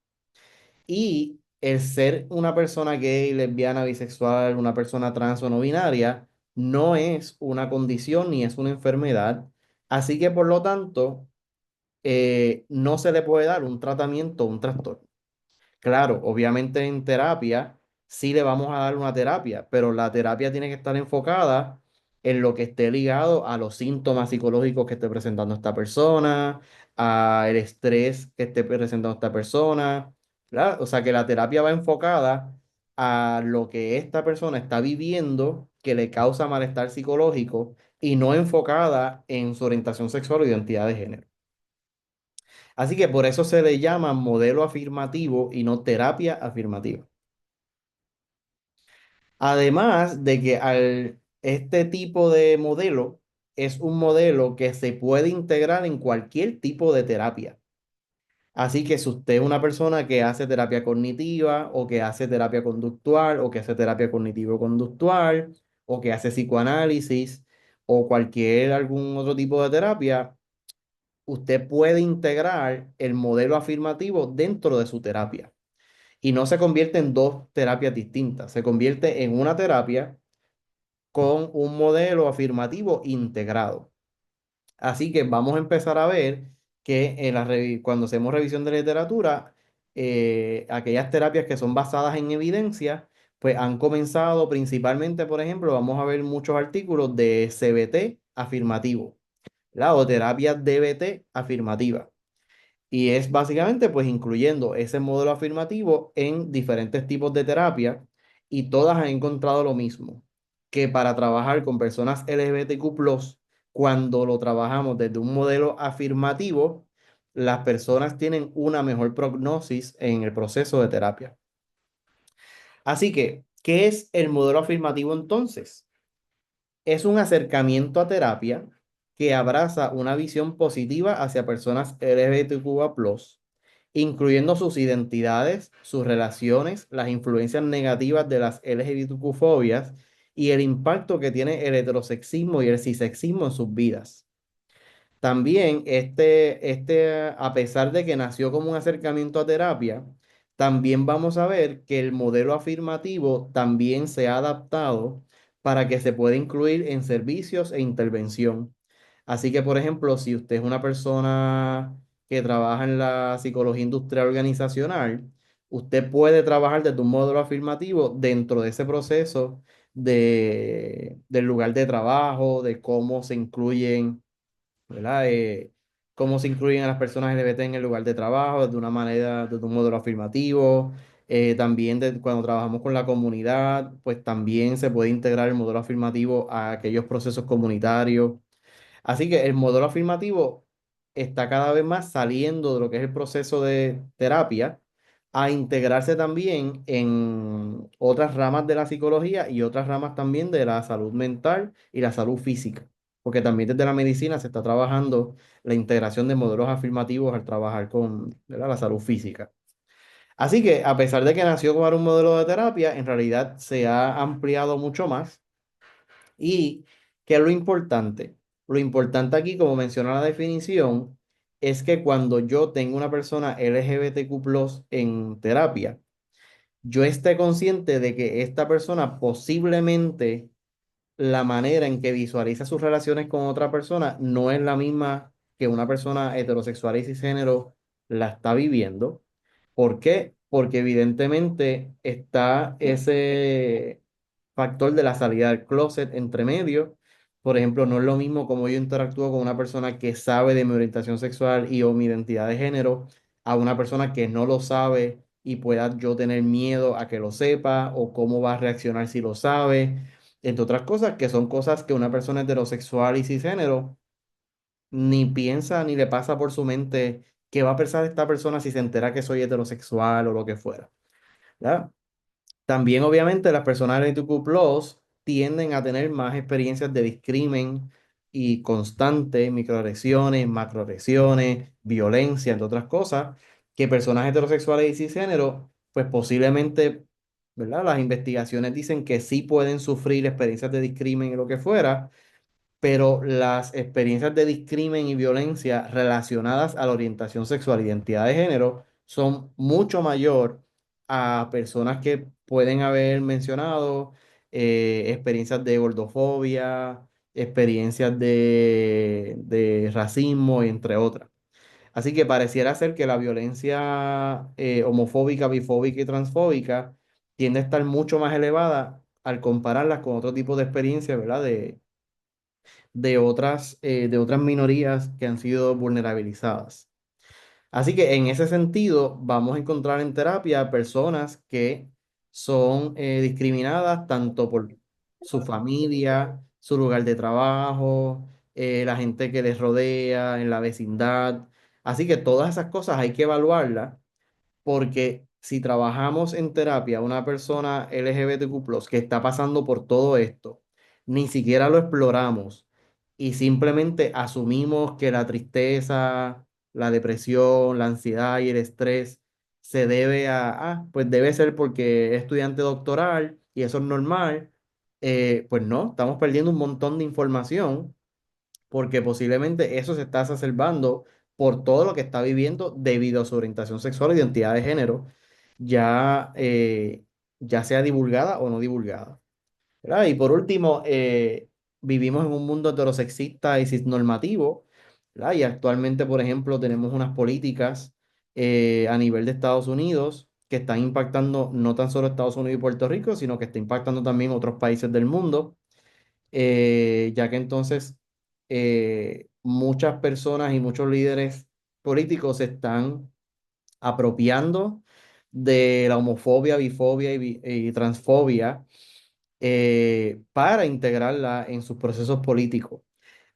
Speaker 1: Y el ser una persona gay, lesbiana, bisexual, una persona trans o no binaria, no es una condición ni es una enfermedad. Así que por lo tanto, no se le puede dar un tratamiento o un trastorno. Claro, obviamente en terapia sí le vamos a dar una terapia, pero la terapia tiene que estar enfocada en lo que esté ligado a los síntomas psicológicos que esté presentando esta persona, a el estrés que esté presentando esta persona, ¿verdad? O sea que la terapia va enfocada a lo que esta persona está viviendo que le causa malestar psicológico y no enfocada en su orientación sexual o identidad de género. Así que por eso se le llama modelo afirmativo y no terapia afirmativa. Además de que este tipo de modelo es un modelo que se puede integrar en cualquier tipo de terapia. Así que si usted es una persona que hace terapia cognitiva o que hace terapia conductual o que hace terapia cognitivo-conductual o que hace psicoanálisis o algún otro tipo de terapia, usted puede integrar el modelo afirmativo dentro de su terapia y no se convierte en dos terapias distintas, se convierte en una terapia con un modelo afirmativo integrado. Así que vamos a empezar a ver que cuando hacemos revisión de literatura, aquellas terapias que son basadas en evidencia, pues han comenzado principalmente, por ejemplo, vamos a ver muchos artículos de CBT afirmativo, ¿verdad? O terapia DBT afirmativa. Y es básicamente pues incluyendo ese modelo afirmativo en diferentes tipos de terapia y todas han encontrado lo mismo, que para trabajar con personas LGBTQ+, cuando lo trabajamos desde un modelo afirmativo, las personas tienen una mejor prognosis en el proceso de terapia. Así que, ¿qué es el modelo afirmativo entonces? Es un acercamiento a terapia que abraza una visión positiva hacia personas LGBTQIA+, incluyendo sus identidades, sus relaciones, las influencias negativas de las LGBTQ-fobias y el impacto que tiene el heterosexismo y el cisexismo en sus vidas. También a pesar de que nació como un acercamiento a terapia, también vamos a ver que el modelo afirmativo también se ha adaptado para que se pueda incluir en servicios e intervención. Así que, por ejemplo, si usted es una persona que trabaja en la psicología industrial organizacional, usted puede trabajar desde un modelo afirmativo dentro de ese proceso del lugar de trabajo, de cómo se incluyen, ¿verdad? Cómo se incluyen a las personas LGBT en el lugar de trabajo, de una manera, de un modelo afirmativo. También cuando trabajamos con la comunidad, pues también se puede integrar el modelo afirmativo a aquellos procesos comunitarios. Así que el modelo afirmativo está cada vez más saliendo de lo que es el proceso de terapia a integrarse también en otras ramas de la psicología y otras ramas también de la salud mental y la salud física, porque también desde la medicina se está trabajando la integración de modelos afirmativos al trabajar con, ¿verdad?, la salud física. Así que a pesar de que nació como un modelo de terapia, en realidad se ha ampliado mucho más. ¿Y qué es lo importante? Lo importante aquí, como menciona la definición, es que cuando yo tengo una persona LGBTQ+ en terapia, yo esté consciente de que esta persona posiblemente la manera en que visualiza sus relaciones con otra persona no es la misma que una persona heterosexual y cisgénero la está viviendo. ¿Por qué? Porque evidentemente está ese factor de la salida del closet entre medio. Por ejemplo, no es lo mismo como yo interactúo con una persona que sabe de mi orientación sexual y o mi identidad de género a una persona que no lo sabe y pueda yo tener miedo a que lo sepa o cómo va a reaccionar si lo sabe, entre otras cosas, que son cosas que una persona heterosexual y cisgénero ni piensa ni le pasa por su mente qué va a pensar esta persona si se entera que soy heterosexual o lo que fuera. ¿Ya? También, obviamente, las personas LGBTQ+ tienden a tener más experiencias de discrimen y constante, microagresiones, macroagresiones, violencia, entre otras cosas, que personas heterosexuales y cisgénero, pues posiblemente, ¿verdad? Las investigaciones dicen que sí pueden sufrir experiencias de discrimen y lo que fuera, pero las experiencias de discrimen y violencia relacionadas a la orientación sexual e identidad de género son mucho mayor a personas que pueden haber mencionado experiencias de gordofobia, experiencias de racismo, entre otras. Así que pareciera ser que la violencia homofóbica, bifóbica y transfóbica tiende a estar mucho más elevada al compararlas con otro tipo de experiencias, ¿verdad? De otras minorías que han sido vulnerabilizadas. Así que en ese sentido, vamos a encontrar en terapia personas que son discriminadas tanto por su familia, su lugar de trabajo, la gente que les rodea, en la vecindad. Así que todas esas cosas hay que evaluarlas, porque si trabajamos en terapia una persona LGBTQ+ que está pasando por todo esto, ni siquiera lo exploramos y simplemente asumimos que la tristeza, la depresión, la ansiedad y el estrés se debe pues debe ser porque es estudiante doctoral y eso es normal. Pues no, estamos perdiendo un montón de información porque posiblemente eso se está exacerbando por todo lo que está viviendo debido a su orientación sexual o identidad de género, ya, ya sea divulgada o no divulgada. ¿Verdad? Y por último, vivimos en un mundo heterosexista y cisnormativo, ¿verdad? Y actualmente, por ejemplo, tenemos unas políticas a nivel de Estados Unidos que están impactando no tan solo Estados Unidos y Puerto Rico, sino que está impactando también otros países del mundo, ya que entonces muchas personas y muchos líderes políticos se están apropiando de la homofobia, bifobia y transfobia para integrarla en sus procesos políticos.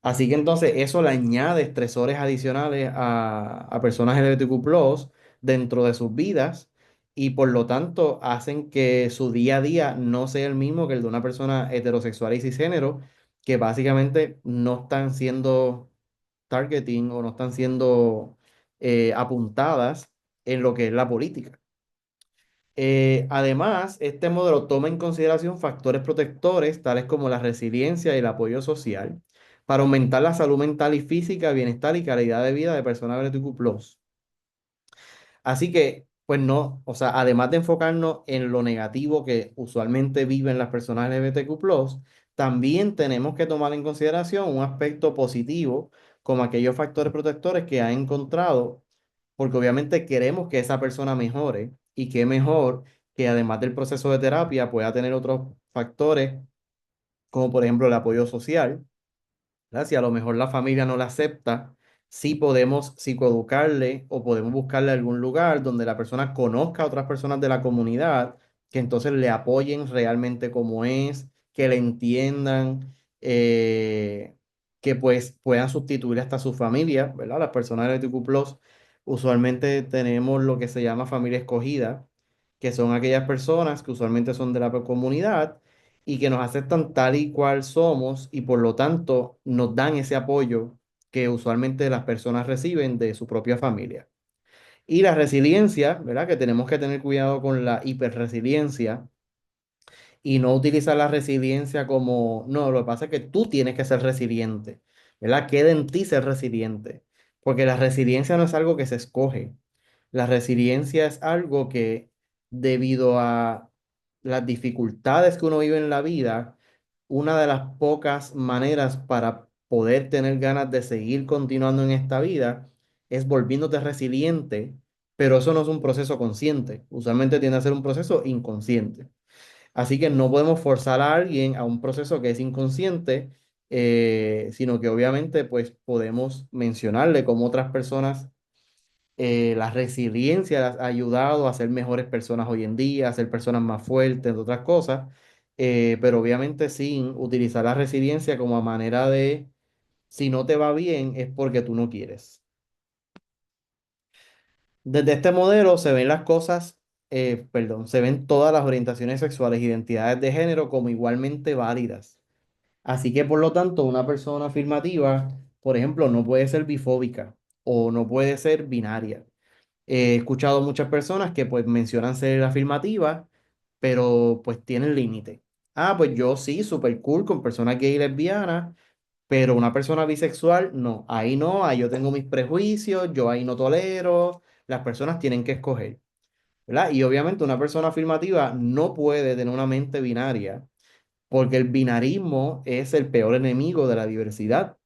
Speaker 1: Así que entonces eso le añade estresores adicionales a personas LGBTQ+ dentro de sus vidas y por lo tanto hacen que su día a día no sea el mismo que el de una persona heterosexual y cisgénero que básicamente no están siendo targeting o no están siendo apuntadas en lo que es la política. Además, este modelo toma en consideración factores protectores tales como la resiliencia y el apoyo social para aumentar la salud mental y física, bienestar y calidad de vida de personas LGBTQ+. Así que, pues no, o sea, además de enfocarnos en lo negativo que usualmente viven las personas LGBTQ+, también tenemos que tomar en consideración un aspecto positivo como aquellos factores protectores que ha encontrado, porque obviamente queremos que esa persona mejore y que mejor que además del proceso de terapia pueda tener otros factores como por ejemplo el apoyo social. ¿Verdad? Si a lo mejor la familia no la acepta, sí podemos psicoeducarle o podemos buscarle algún lugar donde la persona conozca a otras personas de la comunidad que entonces le apoyen realmente como es, que le entiendan, que pues puedan sustituir hasta su familia, ¿verdad? Las personas LGBTQ+, usualmente tenemos lo que se llama familia escogida, que son aquellas personas que usualmente son de la comunidad y que nos aceptan tal y cual somos y por lo tanto nos dan ese apoyo que usualmente las personas reciben de su propia familia. Y la resiliencia, ¿verdad? Que tenemos que tener cuidado con la hiperresiliencia y no utilizar la resiliencia como, no, lo que pasa es que tú tienes que ser resiliente, ¿verdad? Queda en ti ser resiliente, porque la resiliencia no es algo que se escoge. La resiliencia es algo que debido a las dificultades que uno vive en la vida, una de las pocas maneras para poder tener ganas de seguir continuando en esta vida es volviéndote resiliente, pero eso no es un proceso consciente, usualmente tiende a ser un proceso inconsciente. Así que no podemos forzar a alguien a un proceso que es inconsciente, sino que obviamente pues podemos mencionarle cómo otras personas, la resiliencia las ha ayudado a ser mejores personas hoy en día, a ser personas más fuertes, entre otras cosas, pero obviamente sin utilizar la resiliencia como a manera de, si no te va bien, es porque tú no quieres. Desde este modelo se ven las cosas, perdón, se ven todas las orientaciones sexuales e identidades de género como igualmente válidas. Así que por lo tanto, una persona afirmativa, por ejemplo, no puede ser bifóbica o no puede ser binaria. He escuchado muchas personas que pues mencionan ser afirmativas, pero pues tienen límite. Ah, pues yo sí, súper cool con personas gay y lesbianas, pero una persona bisexual, no. Ahí no, ahí yo tengo mis prejuicios, yo ahí no tolero. Las personas tienen que escoger, ¿verdad? Y obviamente una persona afirmativa no puede tener una mente binaria, porque el binarismo es el peor enemigo de la diversidad.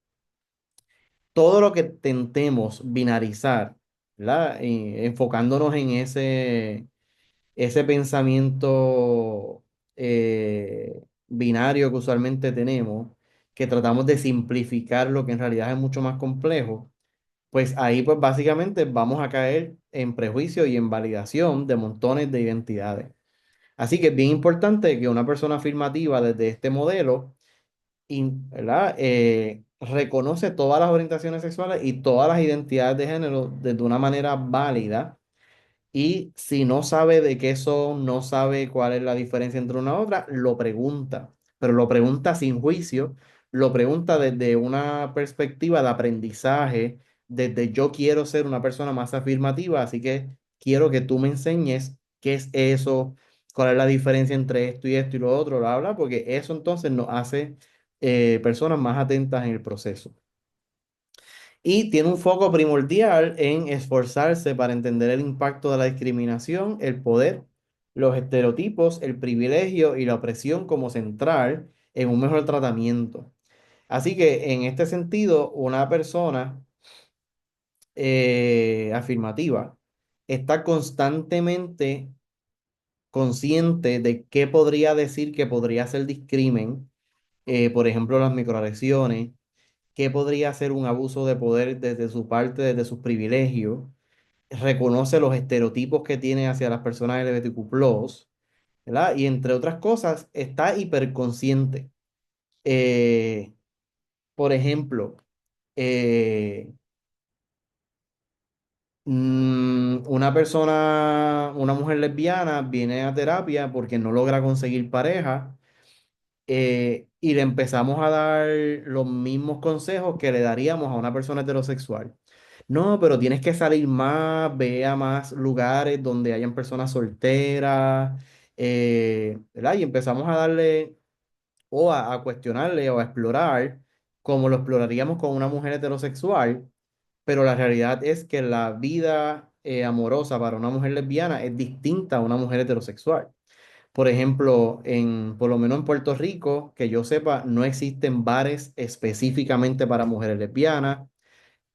Speaker 1: Todo lo que tentemos binarizar, ¿verdad? Enfocándonos en ese pensamiento binario que usualmente tenemos, que tratamos de simplificar lo que en realidad es mucho más complejo, pues ahí pues básicamente vamos a caer en prejuicio y en validación de montones de identidades. Así que es bien importante que una persona afirmativa desde este modelo ¿verdad? Reconoce todas las orientaciones sexuales y todas las identidades de género de una manera válida y si no sabe de qué son, no sabe cuál es la diferencia entre una y otra, lo pregunta, pero lo pregunta sin juicio, lo pregunta desde una perspectiva de aprendizaje, desde yo quiero ser una persona más afirmativa, así que quiero que tú me enseñes qué es eso, cuál es la diferencia entre esto y lo otro, bla, bla, porque eso entonces nos hace personas más atentas en el proceso. Y tiene un foco primordial en esforzarse para entender el impacto de la discriminación, el poder, los estereotipos, el privilegio y la opresión como central en un mejor tratamiento. Así que en este sentido, una persona afirmativa está constantemente consciente de qué podría decir que podría ser discrimen, por ejemplo, las microagresiones, qué podría ser un abuso de poder desde su parte, desde sus privilegios, reconoce los estereotipos que tiene hacia las personas LGBTQ+, ¿verdad? Y entre otras cosas, está hiperconsciente. Eh, por ejemplo, eh, una persona, una mujer lesbiana viene a terapia porque no logra conseguir pareja, y le empezamos a dar los mismos consejos que le daríamos a una persona heterosexual. No, pero tienes que salir más, ve a más lugares donde hayan personas solteras, ¿verdad? Y empezamos a darle o a cuestionarle o a explorar como lo exploraríamos con una mujer heterosexual, pero la realidad es que la vida amorosa para una mujer lesbiana es distinta a una mujer heterosexual. Por ejemplo, por lo menos en Puerto Rico, que yo sepa, no existen bares específicamente para mujeres lesbianas,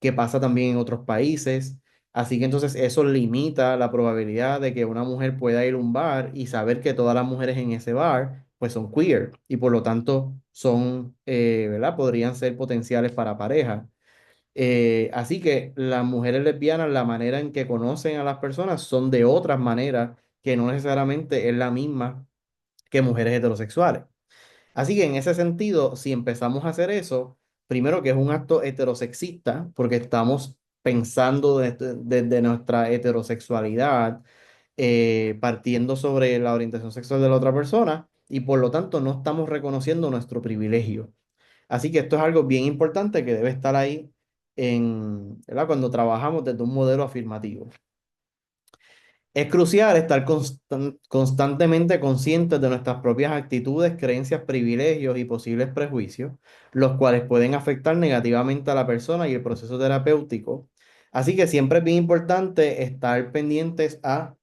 Speaker 1: que pasa también en otros países. Así que entonces eso limita la probabilidad de que una mujer pueda ir a un bar y saber que todas las mujeres en ese bar pues son queer y por lo tanto son, ¿verdad? Podrían ser potenciales para pareja. Así que las mujeres lesbianas, la manera en que conocen a las personas son de otras maneras que no necesariamente es la misma que mujeres heterosexuales. Así que en ese sentido, si empezamos a hacer eso, primero que es un acto heterosexista, porque estamos pensando desde nuestra heterosexualidad, partiendo sobre la orientación sexual de la otra persona, y por lo tanto no estamos reconociendo nuestro privilegio. Así que esto es algo bien importante que debe estar ahí ¿verdad? Cuando trabajamos desde un modelo afirmativo. Es crucial estar constantemente conscientes de nuestras propias actitudes, creencias, privilegios y posibles prejuicios, los cuales pueden afectar negativamente a la persona y el proceso terapéutico. Así que siempre es bien importante estar pendientes a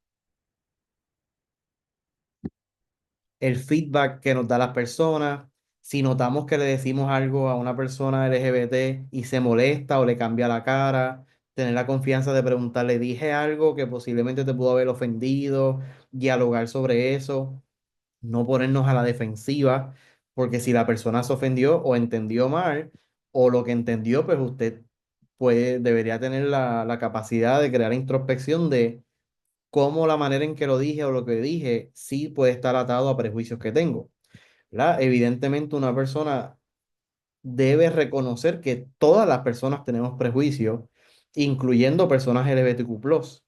Speaker 1: el feedback que nos da la persona. Si notamos que le decimos algo a una persona LGBT y se molesta o le cambia la cara, tener la confianza de preguntarle, dije algo que posiblemente te pudo haber ofendido, dialogar sobre eso, no ponernos a la defensiva, porque si la persona se ofendió o entendió mal, o lo que entendió, pues usted debería tener la capacidad de crear introspección de cómo la manera en que lo dije o lo que dije sí puede estar atado a prejuicios que tengo, ¿verdad? Evidentemente una persona debe reconocer que todas las personas tenemos prejuicios, incluyendo personas LGBTQ+.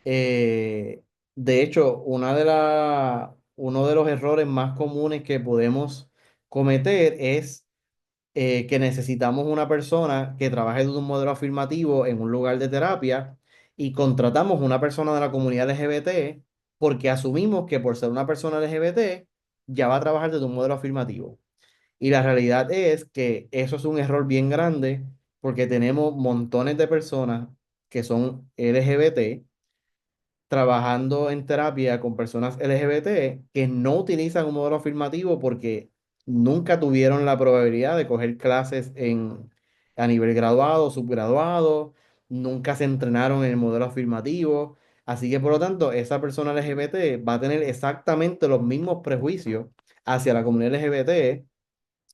Speaker 1: Eh, de hecho, uno de los errores más comunes que podemos cometer es que necesitamos una persona que trabaje de un modelo afirmativo en un lugar de terapia y contratamos una persona de la comunidad LGBT porque asumimos que por ser una persona LGBT ya va a trabajar desde un modelo afirmativo. Y la realidad es que eso es un error bien grande porque tenemos montones de personas que son LGBT trabajando en terapia con personas LGBT que no utilizan un modelo afirmativo porque nunca tuvieron la probabilidad de coger clases a nivel graduado o subgraduado, nunca se entrenaron en el modelo afirmativo. Así que por lo tanto, esa persona LGBT va a tener exactamente los mismos prejuicios hacia la comunidad LGBT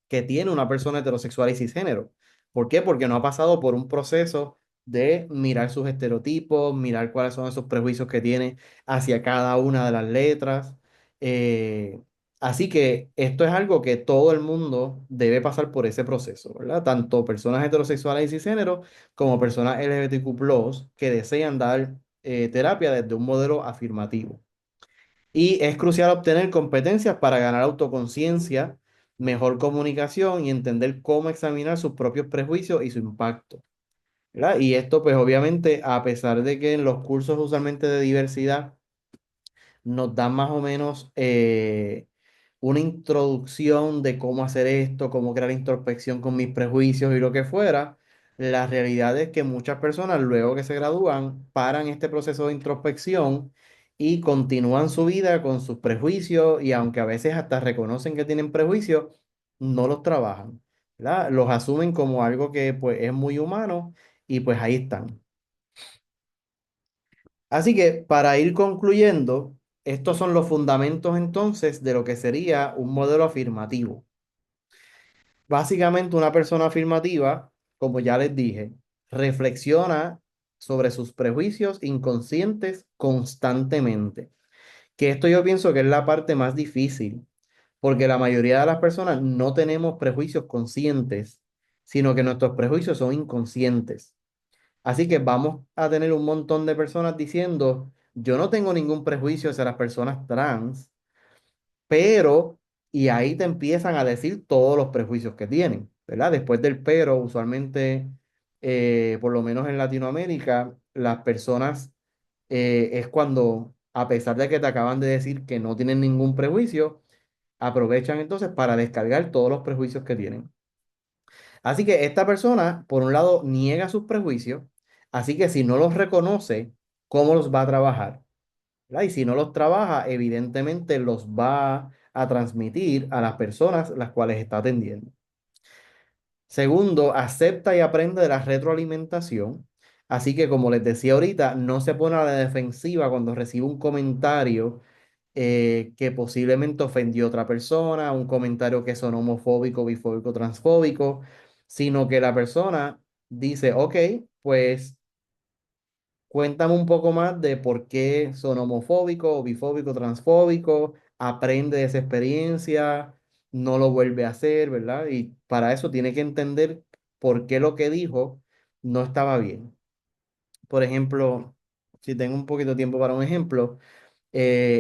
Speaker 1: que tiene una persona heterosexual y cisgénero. ¿Por qué? Porque no ha pasado por un proceso de mirar sus estereotipos, mirar cuáles son esos prejuicios que tiene hacia cada una de las letras. Eh, Así que esto es algo que todo el mundo debe pasar por ese proceso, ¿verdad? Tanto personas heterosexuales y cisgénero como personas LGBTQ+, que desean dar terapia desde un modelo afirmativo. Y es crucial obtener competencias para ganar autoconciencia, mejor comunicación y entender cómo examinar sus propios prejuicios y su impacto, ¿verdad? Y esto, pues obviamente, a pesar de que en los cursos usualmente de diversidad nos dan más o menos una introducción de cómo hacer esto, cómo crear introspección con mis prejuicios y lo que fuera. La realidad es que muchas personas luego que se gradúan paran este proceso de introspección y continúan su vida con sus prejuicios y aunque a veces hasta reconocen que tienen prejuicios, no los trabajan, ¿verdad? Los asumen como algo que pues es muy humano y pues ahí están. Así que para ir concluyendo, estos son los fundamentos entonces de lo que sería un modelo afirmativo. Básicamente una persona afirmativa, como ya les dije, reflexiona sobre sus prejuicios inconscientes constantemente. Que esto yo pienso que es la parte más difícil, porque la mayoría de las personas no tenemos prejuicios conscientes, sino que nuestros prejuicios son inconscientes. Así que vamos a tener un montón de personas diciendo, yo no tengo ningún prejuicio hacia las personas trans, pero y ahí te empiezan a decir todos los prejuicios que tienen, ¿verdad? Después del pero, usualmente, por lo menos en Latinoamérica, las personas es cuando, a pesar de que te acaban de decir que no tienen ningún prejuicio, aprovechan entonces para descargar todos los prejuicios que tienen. Así que esta persona, por un lado, niega sus prejuicios, así que si no los reconoce, ¿cómo los va a trabajar? ¿Verdad? Y si no los trabaja, evidentemente los va a transmitir a las personas las cuales está atendiendo. Segundo, acepta y aprende de la retroalimentación. Así que, como les decía ahorita, no se pone a la defensiva cuando recibe un comentario que posiblemente ofendió a otra persona, un comentario que son homofóbico, bifóbico, transfóbico, sino que la persona dice, ok, pues cuéntame un poco más de por qué son homofóbico, bifóbico, transfóbico, aprende de esa experiencia, no lo vuelve a hacer, ¿verdad? Y para eso tiene que entender por qué lo que dijo no estaba bien. Por ejemplo, si tengo un poquito de tiempo para un ejemplo,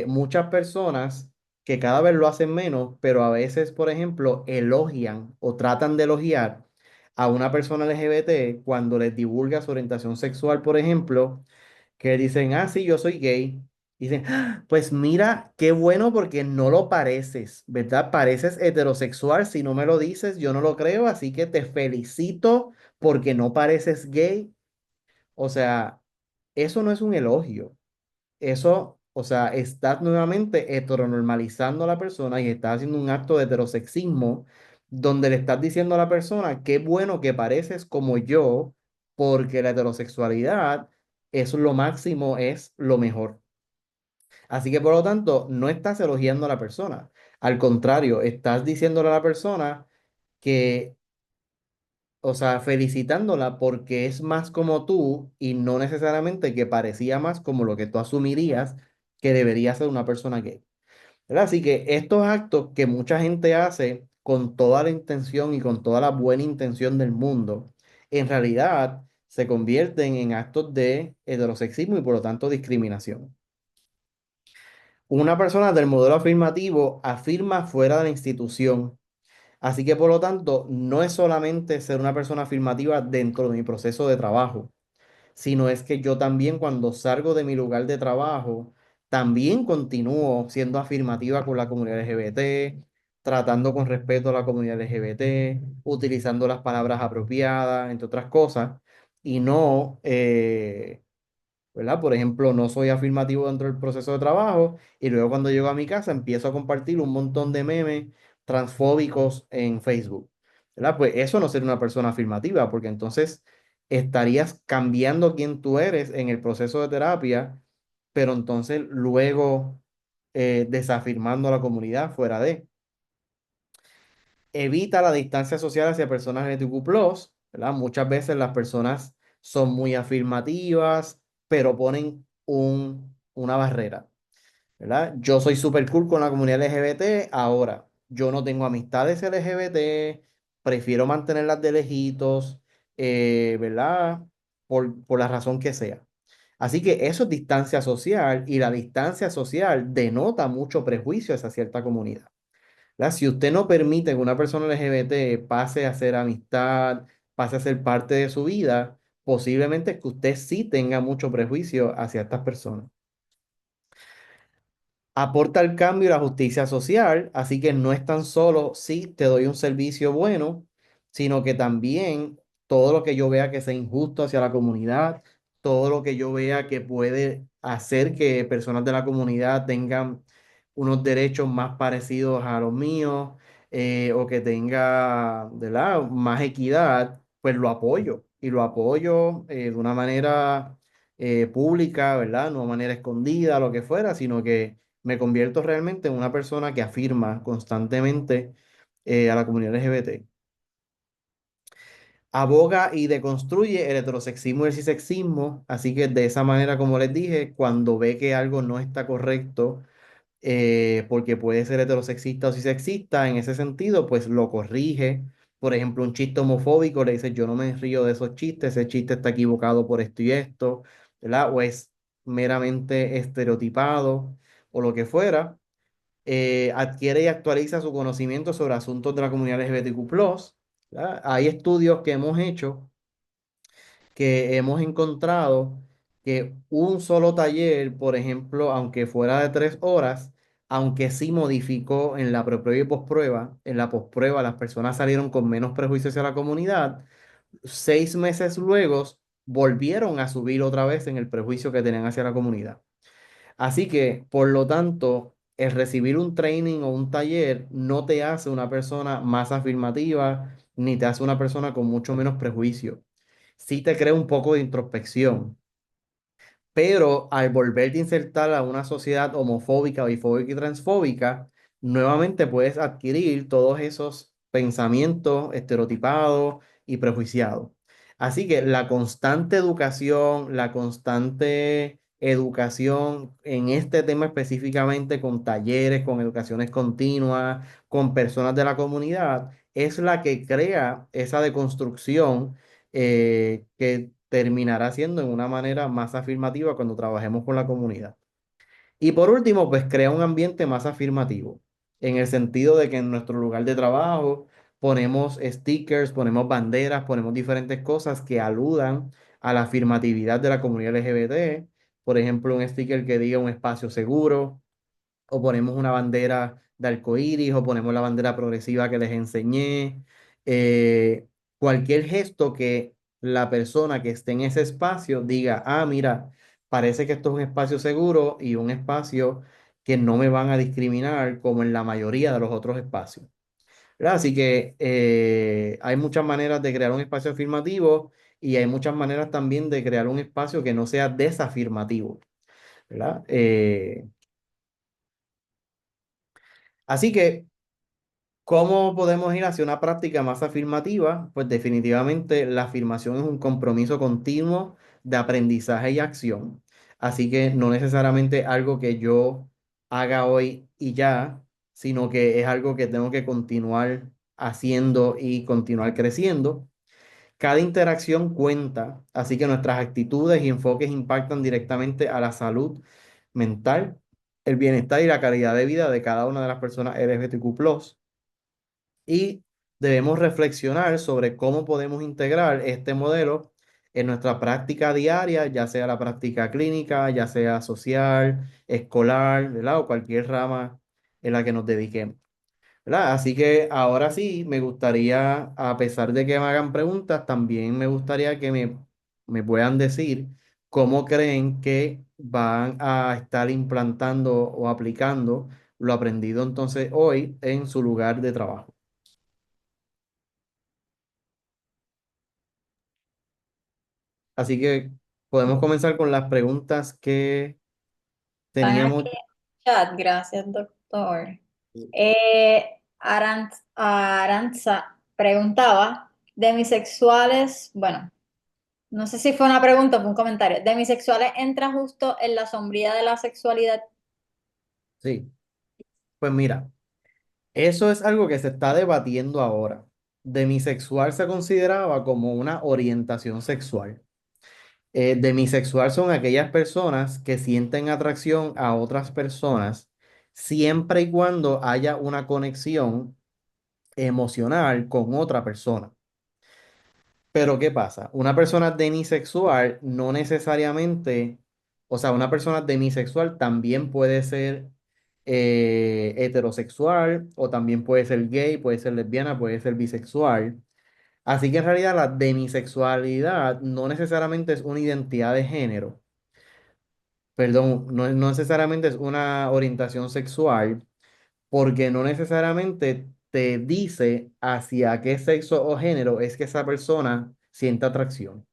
Speaker 1: muchas personas que cada vez lo hacen menos, pero a veces, por ejemplo, elogian o tratan de elogiar a una persona LGBT cuando les divulga su orientación sexual, por ejemplo, que dicen, ah, sí, yo soy gay. Dicen, "Ah, pues mira, qué bueno porque no lo pareces, ¿verdad? Pareces heterosexual, si no me lo dices, yo no lo creo, así que te felicito porque no pareces gay. O sea, eso no es un elogio. Eso, o sea, estás nuevamente heteronormalizando a la persona y estás haciendo un acto de heterosexismo donde le estás diciendo a la persona, qué bueno que pareces como yo, porque la heterosexualidad es lo máximo, es lo mejor. Así que por lo tanto, no estás elogiando a la persona. Al contrario, estás diciéndole a la persona que, o sea, felicitándola porque es más como tú y no necesariamente que parecía más como lo que tú asumirías que debería ser una persona gay. ¿Verdad? Así que estos actos que mucha gente hace con toda la intención y con toda la buena intención del mundo, en realidad se convierten en actos de heterosexismo y por lo tanto discriminación. Una persona del modelo afirmativo afirma fuera de la institución. Así que por lo tanto, no es solamente ser una persona afirmativa dentro de mi proceso de trabajo, sino es que yo también cuando salgo de mi lugar de trabajo, también continúo siendo afirmativa con la comunidad LGBT, tratando con respeto a la comunidad LGBT, utilizando las palabras apropiadas, entre otras cosas, y no, ¿verdad? Por ejemplo, no soy afirmativo dentro del proceso de trabajo y luego cuando llego a mi casa empiezo a compartir un montón de memes transfóbicos en Facebook, ¿verdad? Pues eso no sería una persona afirmativa, porque entonces estarías cambiando quién tú eres en el proceso de terapia, pero entonces luego desafirmando a la comunidad fuera de. Evita la distancia social hacia personas LGBTQ+, ¿verdad? Muchas veces las personas son muy afirmativas, pero ponen una barrera, ¿verdad? Yo soy súper cool con la comunidad LGBT, ahora yo no tengo amistades LGBT, prefiero mantenerlas de lejitos, ¿verdad? Por la razón que sea. Así que eso es distancia social y la distancia social denota mucho prejuicio hacia cierta comunidad. ¿Verdad? Si usted no permite que una persona LGBT pase a ser amistad, pase a ser parte de su vida, posiblemente es que usted sí tenga mucho prejuicio hacia estas personas. Aporta el cambio y la justicia social, así que no es tan solo si te doy un servicio bueno, sino que también todo lo que yo vea que sea injusto hacia la comunidad, todo lo que yo vea que puede hacer que personas de la comunidad tengan unos derechos más parecidos a los míos, o que tenga, ¿verdad?, más equidad, pues lo apoyo y lo apoyo de una manera pública, ¿verdad? No de manera escondida, lo que fuera, sino que me convierto realmente en una persona que afirma constantemente a la comunidad LGBT. Aboga y deconstruye el heterosexismo y el cisexismo, así que de esa manera, como les dije, cuando ve que algo no está correcto, porque puede ser heterosexista o cisexista, en ese sentido, pues lo corrige. Por ejemplo, un chiste homofóbico le dice, yo no me río de esos chistes, ese chiste está equivocado por esto y esto, ¿verdad? O es meramente estereotipado o lo que fuera. adquiere y actualiza su conocimiento sobre asuntos de la comunidad LGBTQ+. ¿Verdad? Hay estudios que hemos hecho que hemos encontrado que un solo taller, por ejemplo, aunque fuera de 3 horas, aunque sí modificó en la preprueba y posprueba, en la posprueba las personas salieron con menos prejuicios hacia la comunidad, 6 meses luego volvieron a subir otra vez en el prejuicio que tenían hacia la comunidad. Así que, por lo tanto, el recibir un training o un taller no te hace una persona más afirmativa, ni te hace una persona con mucho menos prejuicio. Sí te crea un poco de introspección, pero al volverte a insertar a una sociedad homofóbica, bifóbica y transfóbica, nuevamente puedes adquirir todos esos pensamientos estereotipados y prejuiciados. Así que la constante educación en este tema específicamente, con talleres, con educaciones continuas, con personas de la comunidad, es la que crea esa deconstrucción que terminará siendo en una manera más afirmativa cuando trabajemos con la comunidad. Y por último, pues crea un ambiente más afirmativo, en el sentido de que en nuestro lugar de trabajo ponemos stickers, ponemos banderas, ponemos diferentes cosas que aludan a la afirmatividad de la comunidad LGBT. Por ejemplo, un sticker que diga un espacio seguro, o ponemos una bandera de arcoíris, o ponemos la bandera progresiva que les enseñé. eh, Cualquier gesto que la persona que esté en ese espacio diga, ah, mira, parece que esto es un espacio seguro y un espacio que no me van a discriminar como en la mayoría de los otros espacios. ¿Verdad? Así que hay muchas maneras de crear un espacio afirmativo y hay muchas maneras también de crear un espacio que no sea desafirmativo. ¿Verdad? Así que ¿cómo podemos ir hacia una práctica más afirmativa? Pues definitivamente la afirmación es un compromiso continuo de aprendizaje y acción. Así que no necesariamente algo que yo haga hoy y ya, sino que es algo que tengo que continuar haciendo y continuar creciendo. Cada interacción cuenta, así que nuestras actitudes y enfoques impactan directamente a la salud mental, el bienestar y la calidad de vida de cada una de las personas LGBTQ+. Y debemos reflexionar sobre cómo podemos integrar este modelo en nuestra práctica diaria, ya sea la práctica clínica, ya sea social, escolar, ¿verdad? O cualquier rama en la que nos dediquemos, ¿verdad? Así que ahora sí, me gustaría, a pesar de que me hagan preguntas, también me gustaría que me puedan decir cómo creen que van a estar implantando o aplicando lo aprendido entonces hoy en su lugar de trabajo. Así que podemos comenzar con las preguntas que
Speaker 3: Están aquí
Speaker 1: teníamos.
Speaker 3: en el chat, gracias, doctor. Aranza preguntaba, demisexuales, bueno, no sé si fue una pregunta o fue un comentario, ¿demisexuales entra justo en la sombría de la sexualidad?
Speaker 1: Sí, pues mira, eso es algo que se está debatiendo ahora. Demisexual se consideraba como una orientación sexual. Demisexual son aquellas personas que sienten atracción a otras personas siempre y cuando haya una conexión emocional con otra persona. Pero ¿qué pasa? Una persona demisexual no necesariamente, o sea, una persona demisexual también puede ser heterosexual o también puede ser gay, puede ser lesbiana, puede ser bisexual. Así que en realidad la demisexualidad no necesariamente es una identidad de género, perdón, no necesariamente es una orientación sexual, porque no necesariamente te dice hacia qué sexo o género es que esa persona siente atracción.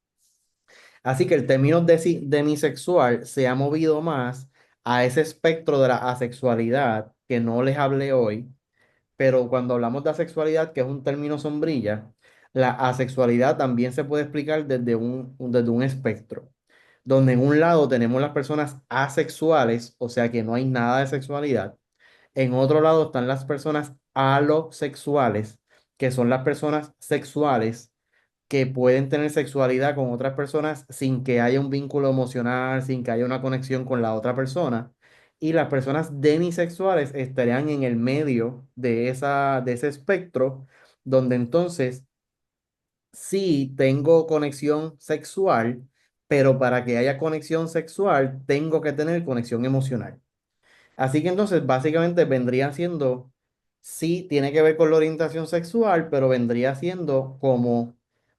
Speaker 1: Así que el término demisexual se ha movido más a ese espectro de la asexualidad que no les hablé hoy, pero cuando hablamos de asexualidad, que es un término sombrilla, la asexualidad también se puede explicar desde un espectro, donde en un lado tenemos las personas asexuales, o sea que no hay nada de sexualidad. En otro lado están las personas alosexuales, que son las personas sexuales que pueden tener sexualidad con otras personas sin que haya un vínculo emocional, sin que haya una conexión con la otra persona. y las personas demisexuales estarían en el medio de ese espectro, donde entonces sí tengo conexión sexual, pero para que haya conexión sexual tengo que tener conexión emocional. Así que entonces básicamente vendría siendo, sí, tiene que ver con la orientación sexual, pero vendría siendo como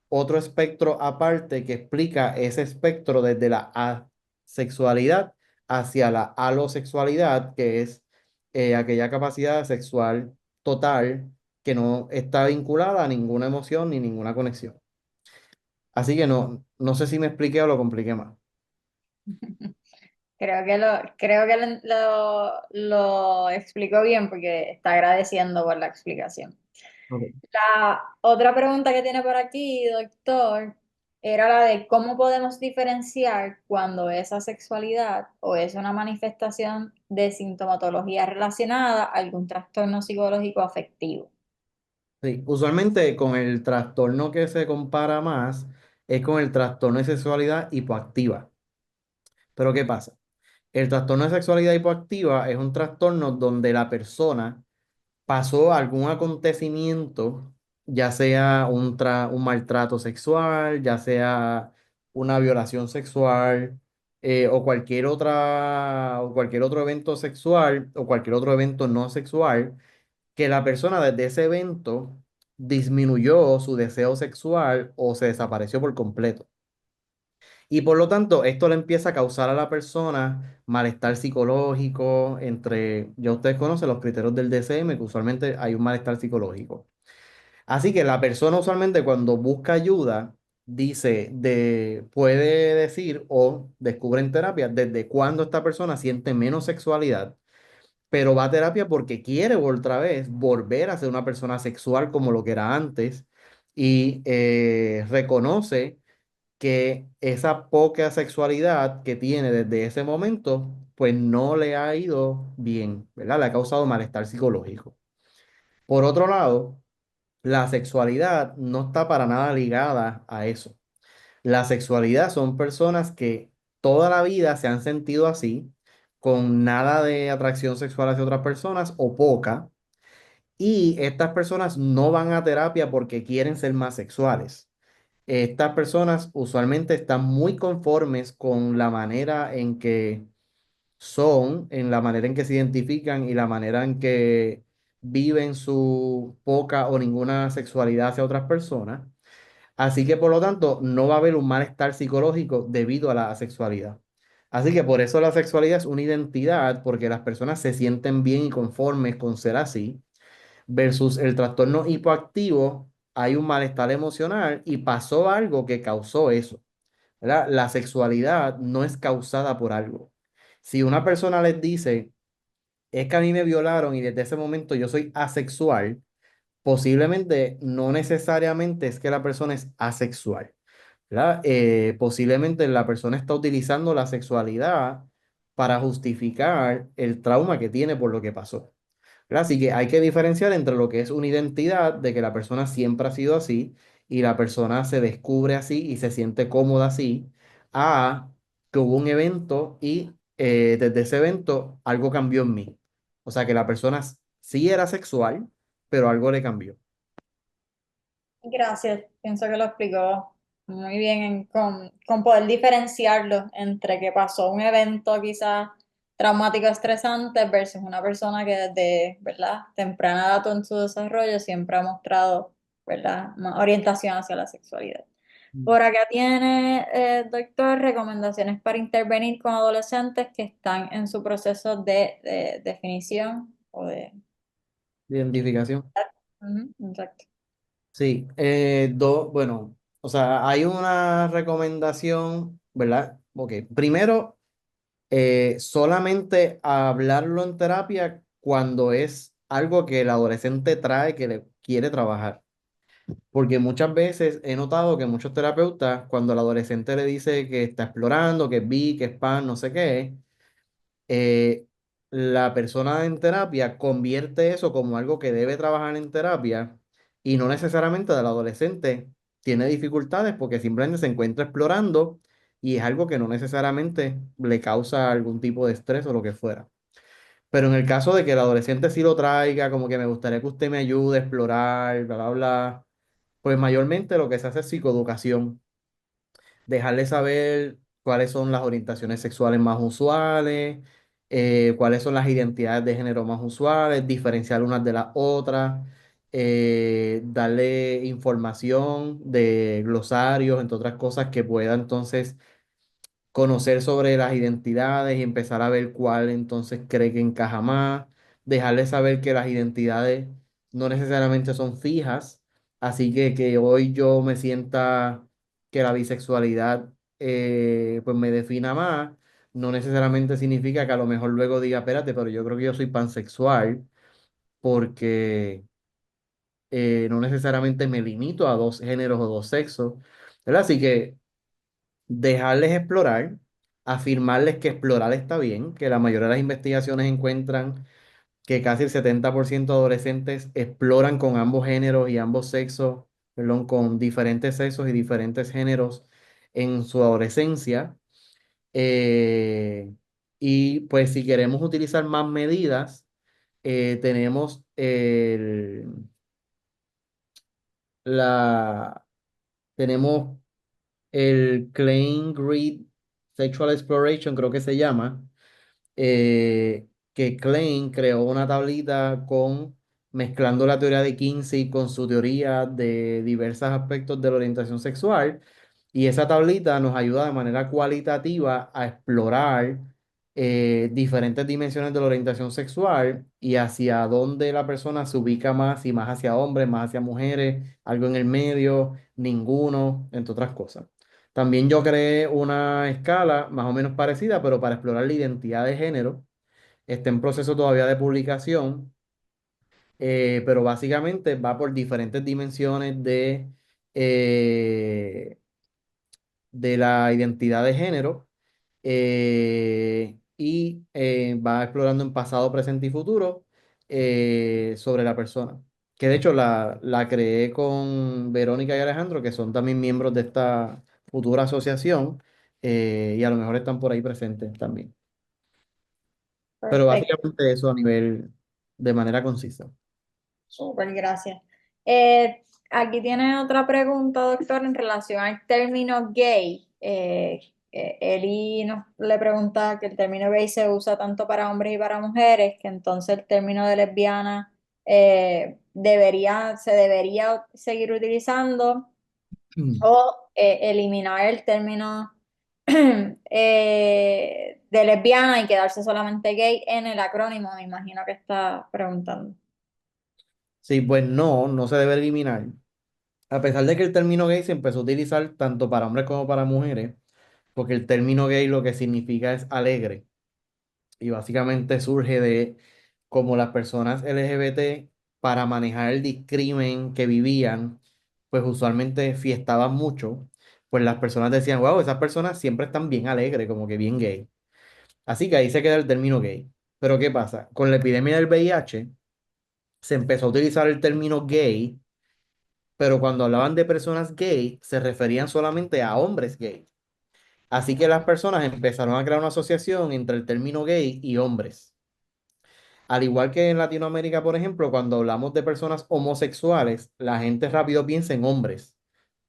Speaker 1: otro espectro aparte que explica ese espectro desde la asexualidad hacia la alosexualidad, que es aquella capacidad sexual total que no está vinculada a ninguna emoción ni ninguna conexión. Así que no sé si me expliqué o lo compliqué más.
Speaker 3: Creo que lo explicó bien porque está agradeciendo por la explicación.
Speaker 1: Ok.
Speaker 3: La otra pregunta que tiene por aquí, doctor, era la de cómo podemos diferenciar cuando esa sexualidad o es una manifestación de sintomatología relacionada a algún trastorno psicológico afectivo.
Speaker 1: Sí, usualmente con el trastorno que se compara más es con el trastorno de sexualidad hipoactiva. Pero ¿qué pasa? El trastorno de sexualidad hipoactiva es un trastorno donde la persona pasó algún acontecimiento, ya sea un maltrato sexual, ya sea una violación sexual, o cualquier otro evento sexual o cualquier otro evento no sexual, que la persona desde ese evento disminuyó su deseo sexual o se desapareció por completo. Y por lo tanto, esto le empieza a causar a la persona malestar psicológico, ya ustedes conocen los criterios del DSM, que usualmente hay un malestar psicológico. Así que la persona usualmente cuando busca ayuda, puede decir o descubre en terapia desde cuándo esta persona siente menos sexualidad, pero va a terapia porque quiere otra vez volver a ser una persona sexual como lo que era antes y reconoce que esa poca sexualidad que tiene desde ese momento, pues no le ha ido bien, ¿verdad? Le ha causado malestar psicológico. Por otro lado, la sexualidad no está para nada ligada a eso. La sexualidad son personas que toda la vida se han sentido así, con nada de atracción sexual hacia otras personas o poca, y estas personas no van a terapia porque quieren ser más sexuales. Estas personas usualmente están muy conformes con la manera en que son, en la manera en que se identifican y la manera en que viven su poca o ninguna sexualidad hacia otras personas. Así que por lo tanto no va a haber un malestar psicológico debido a la asexualidad. Así que por eso la sexualidad es una identidad, porque las personas se sienten bien y conformes con ser así, versus el trastorno hipoactivo, hay un malestar emocional y pasó algo que causó eso, ¿verdad? La sexualidad no es causada por algo. Si una persona les dice, es que a mí me violaron y desde ese momento yo soy asexual, posiblemente no necesariamente es que la persona es asexual, ¿verdad? Posiblemente la persona está utilizando la sexualidad para justificar el trauma que tiene por lo que pasó. ¿Verdad? Así que hay que diferenciar entre lo que es una identidad de que la persona siempre ha sido así y la persona se descubre así y se siente cómoda así, a que hubo un evento y desde ese evento algo cambió en mí. O sea que la persona sí era sexual, pero algo le cambió.
Speaker 3: Gracias, pienso que lo explicó muy bien con poder diferenciarlo entre que pasó un evento quizás traumático estresante versus una persona que desde, ¿verdad?, temprana edad en su desarrollo siempre ha mostrado, ¿verdad?, más orientación hacia la sexualidad. Por acá tiene, doctor, recomendaciones para intervenir con adolescentes que están en su proceso de definición o de...
Speaker 1: Identificación.
Speaker 3: Ujú, exacto.
Speaker 1: Sí, bueno, o sea, hay una recomendación, ¿verdad? Ok, primero, solamente hablarlo en terapia cuando es algo que el adolescente trae que le quiere trabajar. Porque muchas veces he notado que muchos terapeutas, cuando el adolescente le dice que está explorando, que es bi, que es pan, no sé qué, eh, la persona en terapia convierte eso como algo que debe trabajar en terapia y no necesariamente del adolescente tiene dificultades porque simplemente se encuentra explorando y es algo que no necesariamente le causa algún tipo de estrés o lo que fuera. Pero en el caso de que el adolescente sí lo traiga, como que me gustaría que usted me ayude a explorar, bla, bla, bla, pues mayormente lo que se hace es psicoeducación, dejarle saber cuáles son las orientaciones sexuales más usuales, cuáles son las identidades de género más usuales, diferenciar unas de las otras, darle información de glosarios, entre otras cosas que pueda entonces conocer sobre las identidades y empezar a ver cuál entonces cree que encaja más, dejarle saber que las identidades no necesariamente son fijas, así que hoy yo me sienta que la bisexualidad pues me defina más, no necesariamente significa que a lo mejor luego diga, espérate, pero yo creo que yo soy pansexual porque no necesariamente me limito a dos géneros o dos sexos, ¿verdad? Así que dejarles explorar, afirmarles que explorar está bien, que la mayoría de las investigaciones encuentran que casi el 70% de adolescentes exploran con ambos géneros y ambos sexos, perdón, con diferentes sexos y diferentes géneros en su adolescencia. Eh, y pues si queremos utilizar más medidas, tenemos la, tenemos el Klein Grid Sexual Exploration, creo que se llama, que Klein creó una tablita mezclando la teoría de Kinsey con su teoría de diversos aspectos de la orientación sexual. Y esa tablita nos ayuda de manera cualitativa a explorar diferentes dimensiones de la orientación sexual y hacia dónde la persona se ubica más, y más hacia hombres, más hacia mujeres, algo en el medio, ninguno, entre otras cosas. También yo creé una escala más o menos parecida, pero para explorar la identidad de género. Está en proceso todavía de publicación, pero básicamente va por diferentes dimensiones eh, de la identidad de género, y va explorando en pasado, presente y futuro sobre la persona. Que de hecho la creé con Verónica y Alejandro, que son también miembros de esta futura asociación, y a lo mejor están por ahí presentes también. Pero
Speaker 3: Perfecto.
Speaker 1: básicamente eso a nivel de manera concisa.
Speaker 3: Súper, gracias. Aquí tiene otra pregunta, doctor, en relación al término gay. Eli le pregunta que el término gay se usa tanto para hombres y para mujeres, que entonces el término de lesbiana se debería seguir utilizando o eliminar el término de lesbiana y quedarse solamente gay en el acrónimo, me imagino que está preguntando.
Speaker 1: Sí, pues no, no se debe eliminar. A pesar de que el término gay se empezó a utilizar tanto para hombres como para mujeres, porque el término gay lo que significa es alegre y básicamente surge de cómo las personas LGBT para manejar el discrimen que vivían, pues usualmente fiestaban mucho, pues las personas decían, wow, esas personas siempre están bien alegres, como que bien gay. Así que ahí se queda el término gay. Pero ¿qué pasa? Con la epidemia del VIH se empezó a utilizar el término gay, pero cuando hablaban de personas gay, se referían solamente a hombres gay. Así que las personas empezaron a crear una asociación entre el término gay y hombres. Al igual que en Latinoamérica, por ejemplo, cuando hablamos de personas homosexuales, la gente rápido piensa en hombres,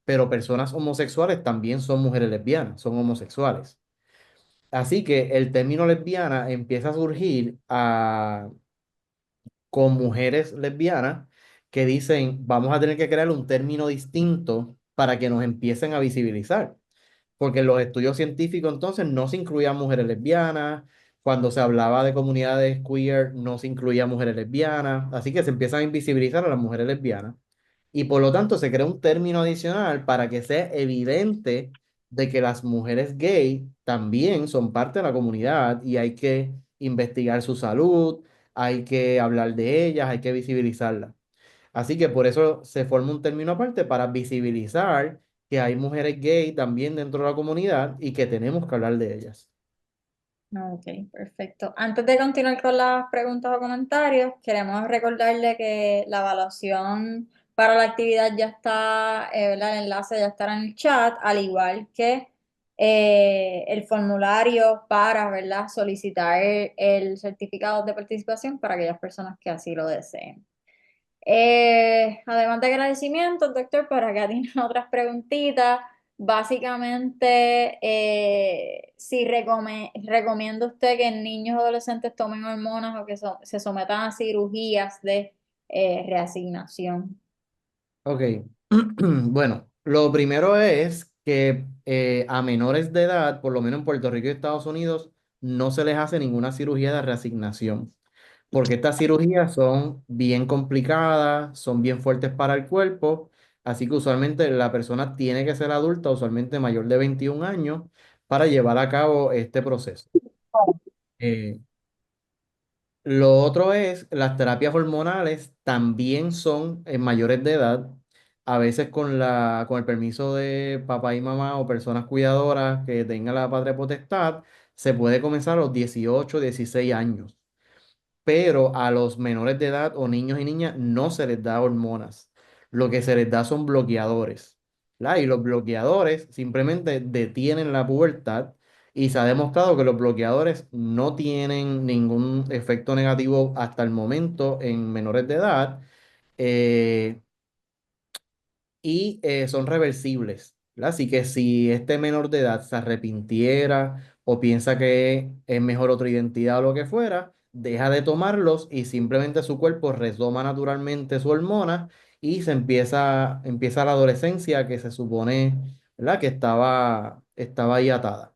Speaker 1: pero personas homosexuales también son mujeres lesbianas, son homosexuales. Así que el término lesbiana empieza a surgir con mujeres lesbianas que dicen, vamos a tener que crear un término distinto para que nos empiecen a visibilizar. Porque en los estudios científicos entonces no se incluían mujeres lesbianas, cuando se hablaba de comunidades queer no se incluía mujeres lesbianas, así que se empiezan a invisibilizar a las mujeres lesbianas y por lo tanto se crea un término adicional para que sea evidente de que las mujeres gay también son parte de la comunidad y hay que investigar su salud, hay que hablar de ellas, hay que visibilizarlas. Así que por eso se forma un término aparte para visibilizar que hay mujeres gay también dentro de la comunidad y que tenemos que hablar de ellas.
Speaker 3: Ok, perfecto. Antes de continuar con las preguntas o comentarios, queremos recordarle que la evaluación para la actividad ya está, ¿verdad? El enlace ya estará en el chat, al igual que el formulario para, ¿verdad?, solicitar el certificado de participación para aquellas personas que así lo deseen. Además de agradecimientos, doctor, para acá tiene otras preguntitas. Básicamente, si recomienda usted que niños o adolescentes tomen hormonas o que se sometan a cirugías de reasignación.
Speaker 1: Ok, bueno, lo primero es que a menores de edad, por lo menos en Puerto Rico y Estados Unidos, no se les hace ninguna cirugía de reasignación, porque estas cirugías son bien complicadas, son bien fuertes para el cuerpo, así que usualmente la persona tiene que ser adulta, usualmente mayor de 21 años, para llevar a cabo este proceso. Eh, lo otro es, las terapias hormonales también son en mayores de edad, a veces con el permiso de papá y mamá o personas cuidadoras que tengan la patria potestad, se puede comenzar a los 18, 16 años, pero a los menores de edad o niños y niñas no se les da hormonas. Lo que se les da son bloqueadores, ¿verdad? Y los bloqueadores simplemente detienen la pubertad y se ha demostrado que los bloqueadores no tienen ningún efecto negativo hasta el momento en menores de edad. Eh, y son reversibles, ¿verdad? Así que si este menor de edad se arrepintiera o piensa que es mejor otra identidad o lo que fuera, deja de tomarlos y simplemente su cuerpo retoma naturalmente su hormona y empieza la adolescencia que se supone, ¿verdad? Que estaba ahí atada.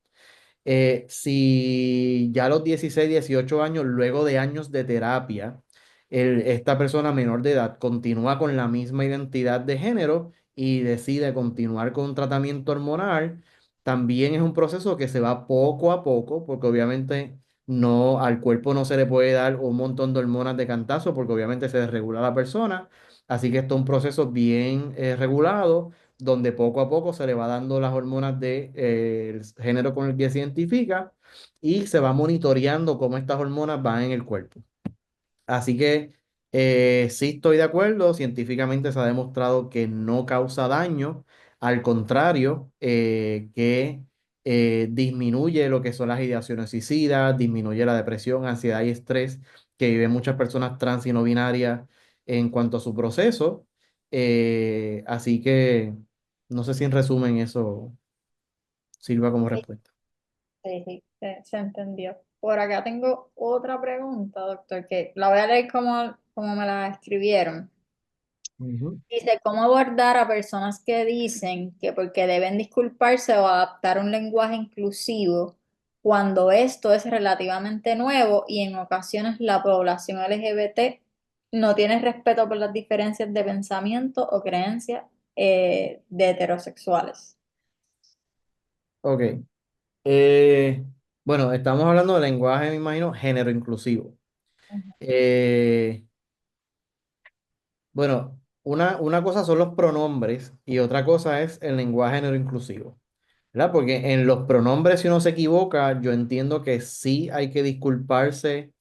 Speaker 1: Si ya a los 16 18 años, luego de años de terapia, esta persona menor de edad continúa con la misma identidad de género y decide continuar con un tratamiento hormonal, también es un proceso que se va poco a poco, porque obviamente no, al cuerpo no se le puede dar un montón de hormonas de cantazo, porque obviamente se desregula la persona. Así que esto es un proceso bien regulado donde poco a poco se le va dando las hormonas del género con el que se identifica y se va monitoreando cómo estas hormonas van en el cuerpo. Así que sí estoy de acuerdo, científicamente se ha demostrado que no causa daño, al contrario, que disminuye lo que son las ideaciones suicidas, disminuye la depresión, ansiedad y estrés que viven muchas personas trans y no binarias en cuanto a su proceso. Así que no sé si en resumen eso sirva como
Speaker 3: Sí,
Speaker 1: respuesta.
Speaker 3: sí, sí, se entendió. Por acá tengo otra pregunta, doctor, que la voy a leer como me la escribieron.
Speaker 1: Ujú.
Speaker 3: Dice, ¿cómo abordar a personas que dicen que porque deben disculparse o adaptar un lenguaje inclusivo cuando esto es relativamente nuevo y en ocasiones la población LGBT no tiene respeto por las diferencias de pensamiento o creencias de heterosexuales?
Speaker 1: Ok. Eh, bueno, estamos hablando de lenguaje, me imagino, género inclusivo. Eh, bueno, una cosa son los pronombres y otra cosa es el lenguaje género inclusivo, ¿verdad? Porque en los pronombres, si uno se equivoca, yo entiendo que sí hay que disculparse,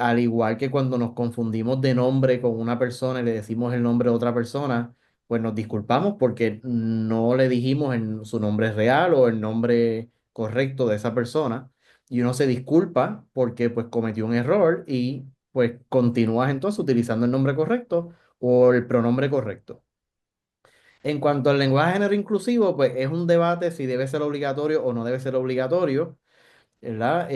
Speaker 1: al igual que cuando nos confundimos de nombre con una persona y le decimos el nombre de otra persona, pues nos disculpamos porque no le dijimos su nombre real o el nombre correcto de esa persona. Y uno se disculpa porque pues cometió un error y pues continúas entonces utilizando el nombre correcto o el pronombre correcto. En cuanto al lenguaje de género inclusivo, pues es un debate si debe ser obligatorio o no debe ser obligatorio, ¿verdad?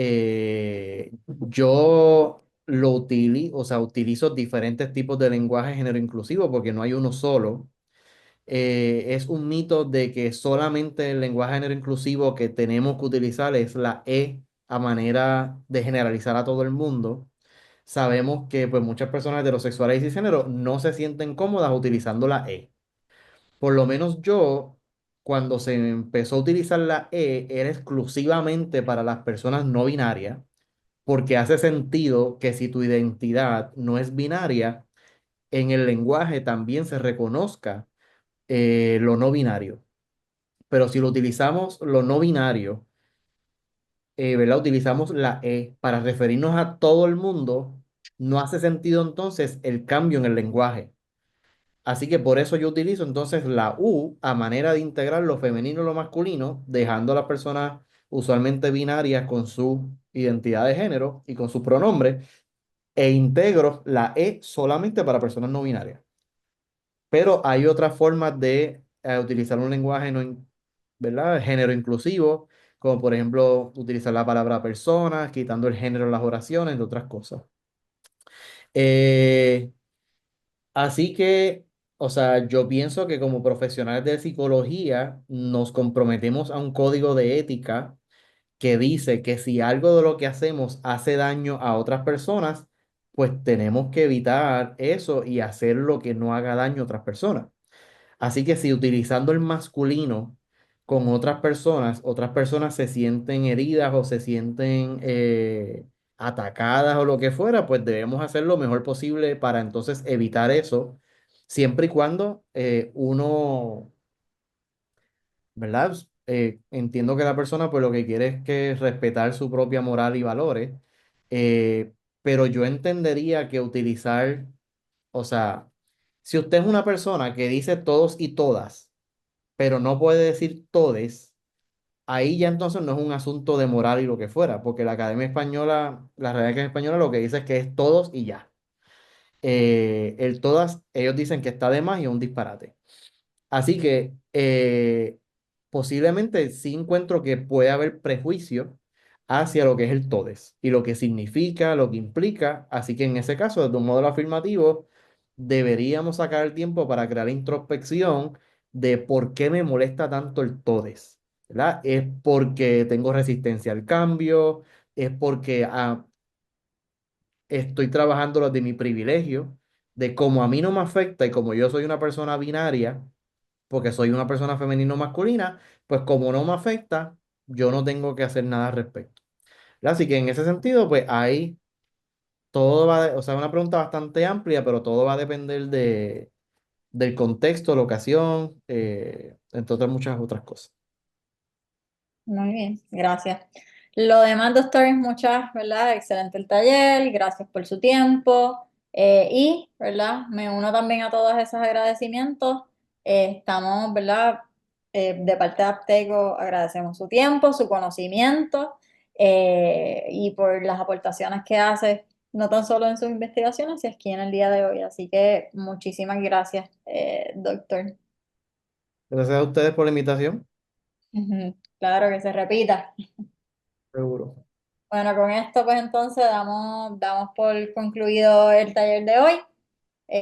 Speaker 1: Yo o sea, utilizo diferentes tipos de lenguaje de género inclusivo porque no hay uno solo. Es un mito de que solamente el lenguaje de género inclusivo que tenemos que utilizar es la E a manera de generalizar a todo el mundo. Sabemos que pues, muchas personas heterosexuales y cisgénero no se sienten cómodas utilizando la E. Por lo menos yo, cuando se empezó a utilizar la E, era exclusivamente para las personas no binarias, porque hace sentido que si tu identidad no es binaria, en el lenguaje también se reconozca lo no binario. Pero si lo utilizamos lo no binario, ¿verdad? Utilizamos la E para referirnos a todo el mundo, no hace sentido entonces el cambio en el lenguaje. Así que por eso yo utilizo entonces la U a manera de integrar lo femenino y lo masculino, dejando a las personas usualmente binarias con su identidad de género y con sus pronombres, e integro la E solamente para personas no binarias. Pero hay otras formas de utilizar un lenguaje no, ¿verdad? Género inclusivo, como por ejemplo utilizar la palabra personas, quitando el género en las oraciones, entre otras cosas. Eh, Así que, o sea, yo pienso que como profesionales de psicología nos comprometemos a un código de ética que dice que si algo de lo que hacemos hace daño a otras personas, pues tenemos que evitar eso y hacer lo que no haga daño a otras personas. Así que si utilizando el masculino con otras personas se sienten heridas o se sienten atacadas o lo que fuera, pues debemos hacer lo mejor posible para entonces evitar eso, siempre y cuando uno, ¿verdad? Entiendo que la persona pues lo que quiere es que respetar su propia moral y valores, pero yo entendería que utilizar, o sea, si usted es una persona que dice todos y todas, pero no puede decir todes, ahí ya entonces no es un asunto de moral y lo que fuera, porque la Academia Española, la Real Academia Española lo que dice es que es todos y ya. El todas, ellos dicen que está de más y es un disparate. Así que posiblemente sí encuentro que puede haber prejuicio hacia lo que es el TODES y lo que significa, lo que implica. Así que en ese caso, desde un modelo afirmativo, deberíamos sacar el tiempo para crear introspección de por qué me molesta tanto el TODES, ¿verdad? Es porque tengo resistencia al cambio, es porque estoy trabajando lo de mi privilegio, de cómo a mí no me afecta y como yo soy una persona binaria porque soy una persona femenina o masculina, pues como no me afecta, yo no tengo que hacer nada al respecto. ¿Verdad? Así que en ese sentido, pues ahí todo va, o sea, una pregunta bastante amplia, pero todo va a depender del contexto, la ocasión, entre otras muchas otras cosas.
Speaker 3: Muy bien, gracias. Lo demás, doctores, muchas, ¿verdad? Excelente el taller, gracias por su tiempo. Y, ¿verdad? Me uno también a todos esos agradecimientos. Estamos, ¿verdad? De parte de Apteco agradecemos su tiempo, su conocimiento y por las aportaciones que hace, no tan solo en sus investigaciones, sino aquí en el día de hoy. Así que muchísimas gracias, doctor.
Speaker 1: Gracias a ustedes por la invitación.
Speaker 3: Claro que se repita.
Speaker 1: Seguro.
Speaker 3: Bueno, con esto pues entonces damos por concluido el taller de hoy.